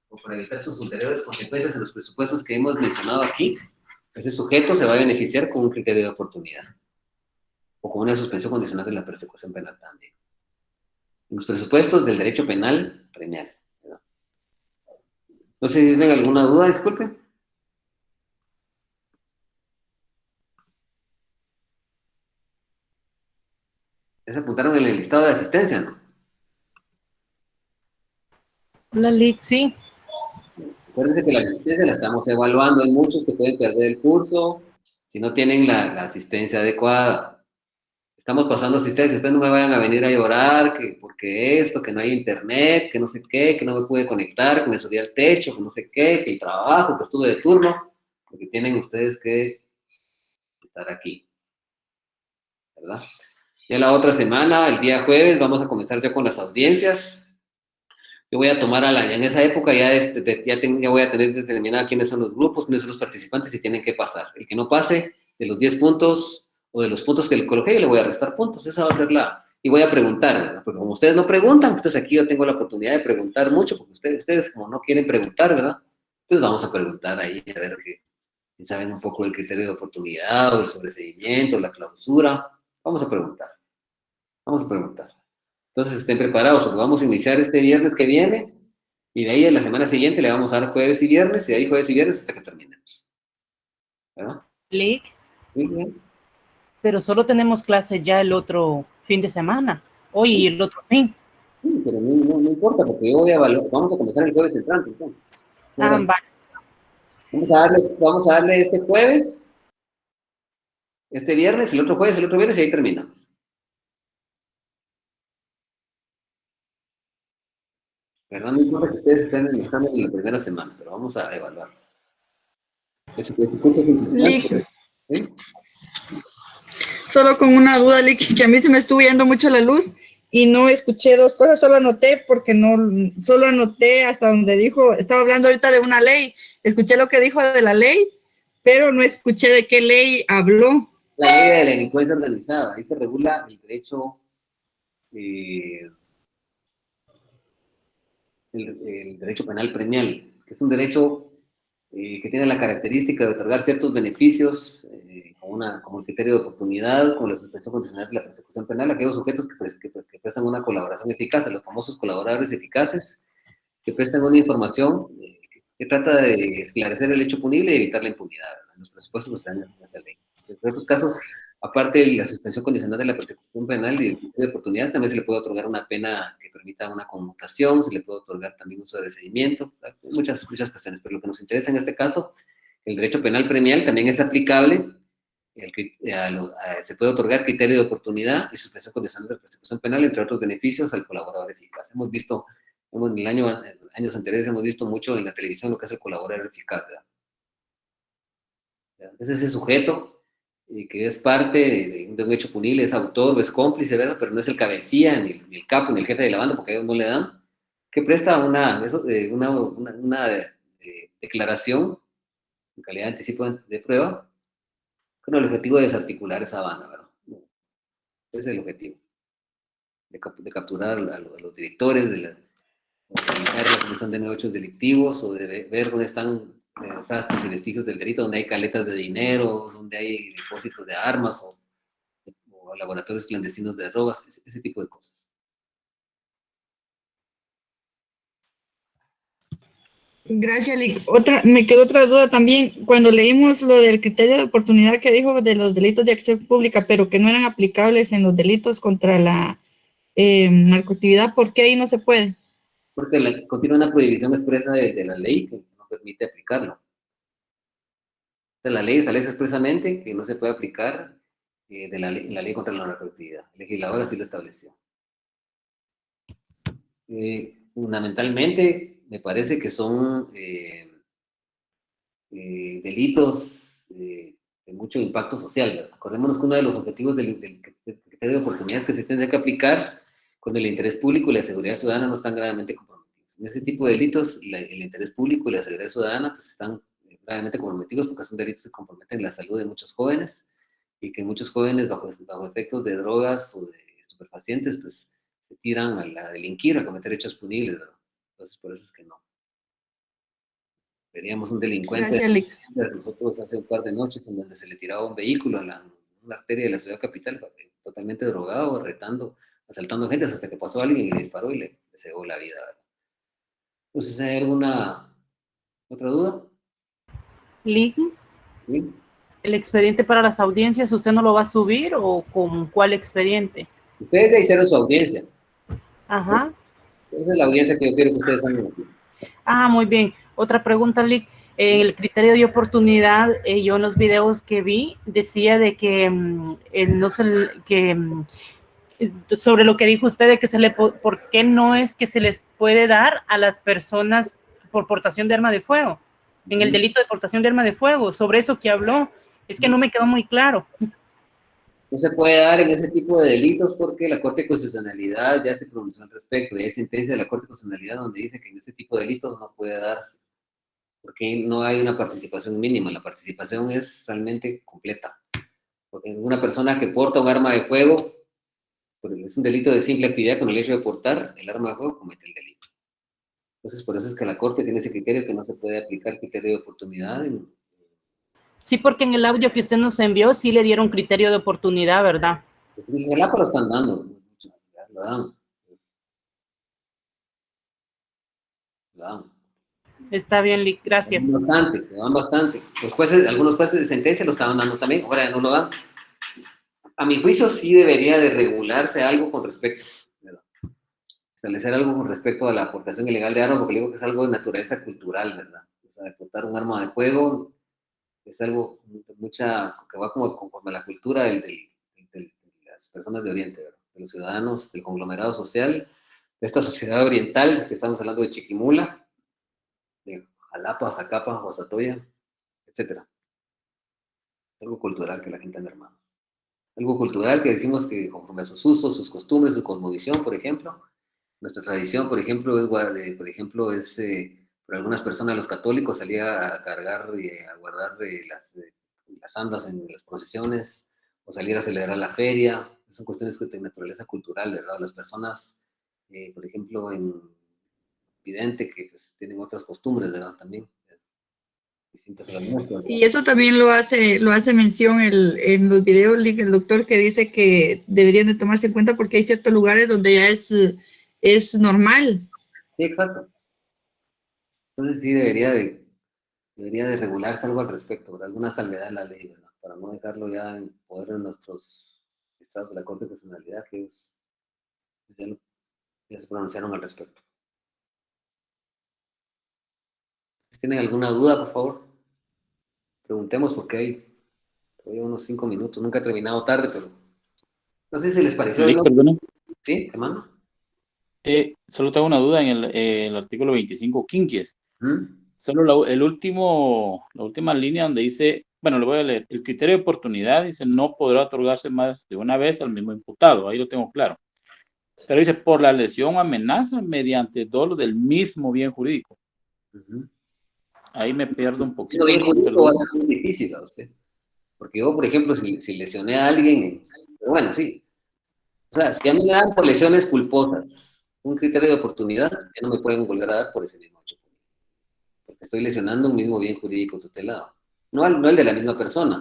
o para evitar sus ulteriores consecuencias en los presupuestos que hemos mencionado aquí, ese sujeto se va a beneficiar con un criterio de oportunidad o con una suspensión condicional de la persecución penal también. En los presupuestos del derecho penal premial. ¿Verdad? No sé si tienen alguna duda, disculpen. Ya se apuntaron en el listado de asistencia, ¿no? La LIC, sí. Acuérdense que la asistencia la estamos evaluando. Hay muchos que pueden perder el curso si no tienen la asistencia adecuada. Estamos pasando asistencia, después no me vayan a venir a llorar que porque esto, que no hay internet, que no sé qué, que no me pude conectar, que me subí al techo, que no sé qué, que el trabajo, que estuve de turno, porque tienen ustedes que estar aquí, ¿verdad? Ya la otra semana, el día jueves, vamos a comenzar ya con las audiencias. Yo voy a tomar en esa época ya, ya voy a tener determinada quiénes son los grupos, quiénes son los participantes y tienen que pasar. El que no pase de los 10 puntos o de los puntos que le coloqué, yo le voy a restar puntos. Esa va a ser y voy a preguntar, ¿verdad? Porque como ustedes no preguntan, entonces aquí yo tengo la oportunidad de preguntar mucho, porque ustedes como no quieren preguntar, ¿verdad? Pues vamos a preguntar ahí, a ver si saben un poco del criterio de oportunidad, o el sobreseimiento, la clausura. Vamos a preguntar. Vamos a preguntar. Entonces estén preparados, porque vamos a iniciar este viernes que viene, y de ahí a la semana siguiente le vamos a dar jueves y viernes, y de ahí jueves y viernes hasta que terminemos. ¿Verdad? LIC, Muy bien. pero solo tenemos clase ya el otro fin de semana, hoy y el otro fin. Sí, pero no importa, porque yo voy a evaluar. Vamos a comenzar el jueves entrante, entonces. Vale. Vamos a darle este jueves, este viernes, el otro jueves, el otro viernes, y ahí terminamos. ¿Verdad? No importa que ustedes estén en el examen en la primera semana, pero vamos a evaluar. Este curso es importante. ¿Sí? Solo con una duda, Lick, que a mí se me estuvo yendo mucho la luz y no escuché dos cosas, solo anoté porque solo anoté hasta donde dijo, estaba hablando ahorita de una ley, escuché lo que dijo de la ley, pero no escuché de qué ley habló. La ley de la delincuencia organizada, ahí se regula el derecho, el derecho penal premial, que es un derecho que tiene la característica de otorgar ciertos beneficios, como el criterio de oportunidad, como la suspensión condicional de la persecución penal, a aquellos sujetos que prestan una colaboración eficaz, a los famosos colaboradores eficaces, que prestan una información que trata de esclarecer el hecho punible y evitar la impunidad, ¿verdad? Los presupuestos no están en esa ley. En otros casos, aparte de la suspensión condicional de la persecución penal y el criterio de oportunidad, también se le puede otorgar una pena que permita una conmutación, se le puede otorgar también uso de seguimiento, muchas cuestiones, pero lo que nos interesa en este caso, el derecho penal premial también es aplicable, se puede otorgar criterio de oportunidad y suspensión condicional de persecución penal, entre otros beneficios al colaborador eficaz. Hemos visto, en años anteriores hemos visto mucho en la televisión lo que es el colaborador eficaz, ¿verdad? Es ese sujeto que es parte de un hecho punible, es autor o es cómplice, ¿verdad? Pero no es el cabecilla, ni el capo, ni el jefe de la banda, porque a ellos no le dan, que presta una declaración en calidad de anticipo de prueba con el objetivo de desarticular esa banda, ¿verdad? Ese es el objetivo, de capturar a los directores, de evitar la comisión de nuevos hechos delictivos, o de ver dónde están rastros y vestigios del delito, donde hay caletas de dinero, donde hay depósitos de armas, o laboratorios clandestinos de drogas, ese tipo de cosas. Gracias, Lick. Me quedó otra duda también. Cuando leímos lo del criterio de oportunidad que dijo de los delitos de acción pública, pero que no eran aplicables en los delitos contra la narcoactividad, ¿por qué ahí no se puede? Porque contiene una prohibición expresa de la ley que no permite aplicarlo. La ley establece expresamente que no se puede aplicar la ley contra la narcoactividad. El legislador así lo estableció. Fundamentalmente, me parece que son delitos de mucho impacto social, ¿verdad? Acordémonos que uno de los objetivos del criterio de oportunidad es que se tendrá que aplicar cuando el interés público y la seguridad ciudadana no están gravemente comprometidos. En ese tipo de delitos, el interés público y la seguridad ciudadana pues, están gravemente comprometidos porque son delitos que comprometen la salud de muchos jóvenes y que muchos jóvenes bajo efectos de drogas o de estupefacientes pues se tiran a la delinquir, a cometer hechos punibles, ¿verdad? Entonces por eso es que no. Veríamos un delincuente de nosotros hace un par de noches en donde se le tiraba un vehículo en una arteria de la ciudad capital, totalmente drogado, retando, asaltando gente hasta que pasó alguien y le disparó y le cegó la vida, ¿verdad? Entonces, ¿hay alguna otra duda? Lick, ¿Sí? ¿el expediente para las audiencias usted no lo va a subir o con cuál expediente? Ustedes ya hicieron su audiencia. Ajá. Esa es la audiencia que yo quiero que ustedes hagan aquí. Ah, muy bien. Otra pregunta, Lick. El criterio de oportunidad, yo en los videos que vi, decía de que no se, sobre lo que dijo usted de que ¿por qué no es que se les puede dar a las personas por portación de arma de fuego? En el delito de portación de arma de fuego, sobre eso que habló, es que no me quedó muy claro. No se puede dar en ese tipo de delitos porque la Corte de Constitucionalidad ya se pronunció al respecto. Y hay sentencia de la Corte de Constitucionalidad donde dice que en este tipo de delitos no puede darse porque no hay una participación mínima. La participación es realmente completa. Porque una persona que porta un arma de fuego, porque es un delito de simple actividad con el hecho de portar el arma de fuego, comete el delito. Entonces, por eso es que la Corte tiene ese criterio que no se puede aplicar criterio de oportunidad. Sí, porque en el audio que usted nos envió sí le dieron criterio de oportunidad, ¿verdad? Pues, el APA lo están dando, lo dan. Lo dan. Está bien, Lick, gracias. Lo dan bastante. Los jueces, algunos jueces de sentencia lo estaban dando también, ahora ya no lo dan. A mi juicio sí debería de regularse algo con respecto, ¿verdad? Establecer algo con respecto a la aportación ilegal de armas, porque digo que es algo de naturaleza cultural, ¿verdad? O sea, aportar un arma de fuego es algo que va como conforme a la cultura de las personas de Oriente, ¿verdad? De los ciudadanos, del conglomerado social, de esta sociedad oriental, que estamos hablando de Chiquimula, de Jalapa, Zacapa, Guastatoya, etc. Algo cultural que la gente anda armando. Algo cultural que decimos que conforme a sus usos, sus costumbres, su cosmovisión, por ejemplo. Nuestra tradición, por ejemplo, es por algunas personas, los católicos, salía a cargar y a guardar las andas en las procesiones, o salir a celebrar la feria. Son cuestiones de naturaleza cultural, ¿verdad? Las personas, por ejemplo, en Occidente, que pues, tienen otras costumbres, ¿verdad? También. Y eso también lo hace mención en los videos, el doctor, que dice que deberían de tomarse en cuenta porque hay ciertos lugares donde ya es normal. Sí, exacto. Entonces sí debería de regularse algo al respecto, ¿verdad? Alguna salvedad en la ley, ¿verdad? Para no dejarlo ya en poder de nuestros estados de la Corte de Constitucionalidad, que es, ya, ya se pronunciaron al respecto. Si tienen alguna duda, por favor, preguntemos porque hay todavía unos 5 minutos. Nunca he terminado tarde, pero no sé si les pareció. Lick, ¿No? perdona. ¿Sí, hermano? Solo tengo una duda en el artículo 25 quinquies. ¿Mm? Solo la última línea donde dice, bueno, le voy a leer, el criterio de oportunidad dice no podrá otorgarse más de una vez al mismo imputado, ahí lo tengo claro. Pero dice por la lesión o amenaza mediante dolo del mismo bien jurídico. Ujú. Ahí me pierdo un No, poquito, bien Lick, jurídico va a perdón. ser muy difícil a usted. Porque yo, por ejemplo, si lesioné a alguien, pero bueno, sí. O sea, si a mí me dan por lesiones culposas un criterio de oportunidad, ya no me pueden volver a dar por ese mismo hecho. Porque estoy lesionando un mismo bien jurídico tutelado. No el de la misma persona.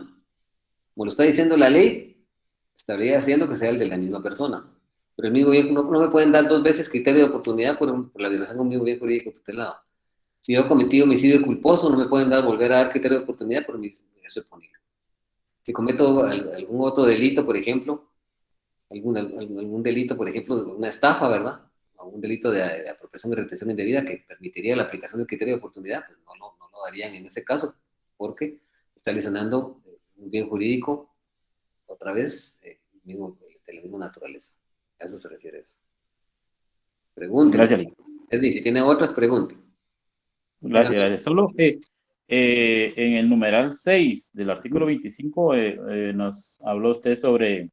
Como lo está diciendo la ley, estaría haciendo que sea el de la misma persona. Pero el mismo bien, no me pueden dar 2 veces criterio de oportunidad por la violación de un mismo bien jurídico tutelado. Si yo he cometido homicidio culposo, no me pueden volver a dar criterio de oportunidad por mi eso punible. Si cometo algún otro delito, por ejemplo, algún delito, por ejemplo, una estafa, ¿verdad? O un delito de apropiación y retención indebida que permitiría la aplicación del criterio de oportunidad, pues no lo darían en ese caso, porque está lesionando un bien jurídico, otra vez, de la misma naturaleza. A eso se refiere eso. Pregúnteme. Gracias, Lick. Es decir, si tiene otras, pregunte. Gracias, gracias. Solo que en el numeral 6 del artículo 25 nos habló usted sobre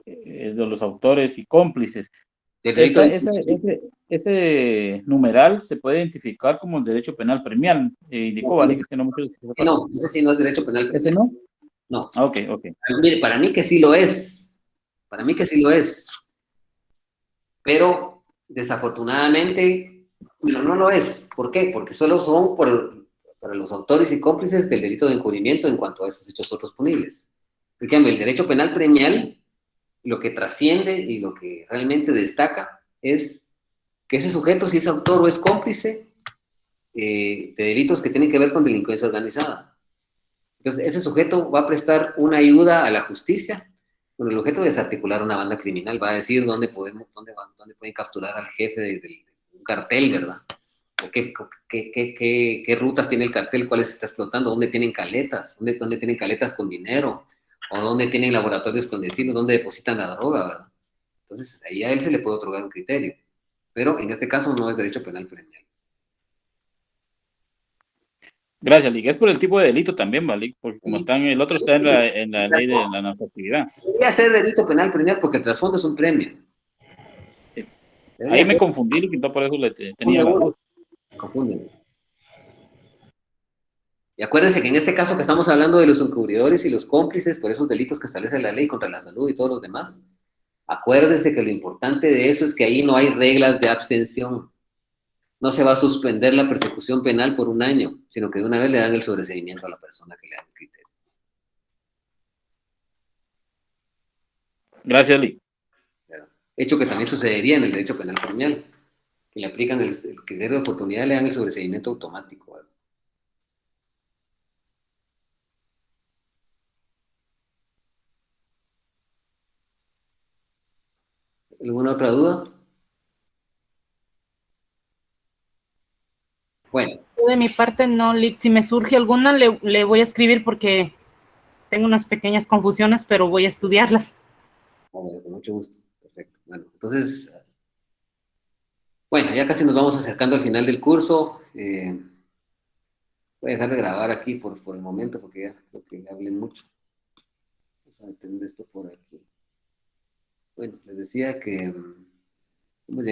de los autores y cómplices. El delito de... Ese numeral se puede identificar como el derecho penal premial. Indicó, ¿vale? Es que no mucho. No, ese sí no es derecho penal. ¿Ese no? No. Ah, ok, ok. Mire, para mí que sí lo es. Para mí que sí lo es. Pero desafortunadamente no lo es. ¿Por qué? Porque solo son para los autores y cómplices del delito de encubrimiento en cuanto a esos hechos otros punibles. Porque el derecho penal premial lo que trasciende y lo que realmente destaca es que ese sujeto, si es autor o es cómplice de delitos que tienen que ver con delincuencia organizada. Entonces, ese sujeto va a prestar una ayuda a la justicia con el objeto de desarticular una banda criminal. Va a decir dónde pueden capturar al jefe de un cartel, ¿verdad? O qué rutas tiene el cartel, cuáles está explotando, dónde tienen caletas, dónde tienen caletas con dinero, o dónde tienen laboratorios clandestinos, dónde depositan la droga, ¿verdad? Entonces, ahí a él se le puede otorgar un criterio. Pero en este caso no es derecho penal premial. Gracias, Lick. Es por el tipo de delito también, ¿vale? Porque como el otro está en la ley de la narcoactividad. Debería ser delito penal premial porque el trasfondo es un premio. Ahí me confundí, y por eso tenía la duda. Confunden. Y acuérdense que en este caso que estamos hablando de los encubridores y los cómplices por esos delitos que establece la ley contra la salud y todos los demás, acuérdense que lo importante de eso es que ahí no hay reglas de abstención. No se va a suspender la persecución penal por un año, sino que de una vez le dan el sobreseimiento a la persona que le da el criterio. Gracias, Lick. Hecho que también sucedería en el derecho penal criminal, que le aplican el criterio de oportunidad y le dan el sobreseimiento automático. ¿Verdad? ¿Alguna otra duda? Bueno. De mi parte, no, Lick. Si me surge alguna, le voy a escribir porque tengo unas pequeñas confusiones, pero voy a estudiarlas. Bueno, con mucho gusto. Perfecto. Bueno, entonces, bueno, ya casi nos vamos acercando al final del curso. Voy a dejar de grabar aquí por el momento porque ya creo que ya hablé mucho. Vamos a detener esto por aquí. Bueno, les decía que...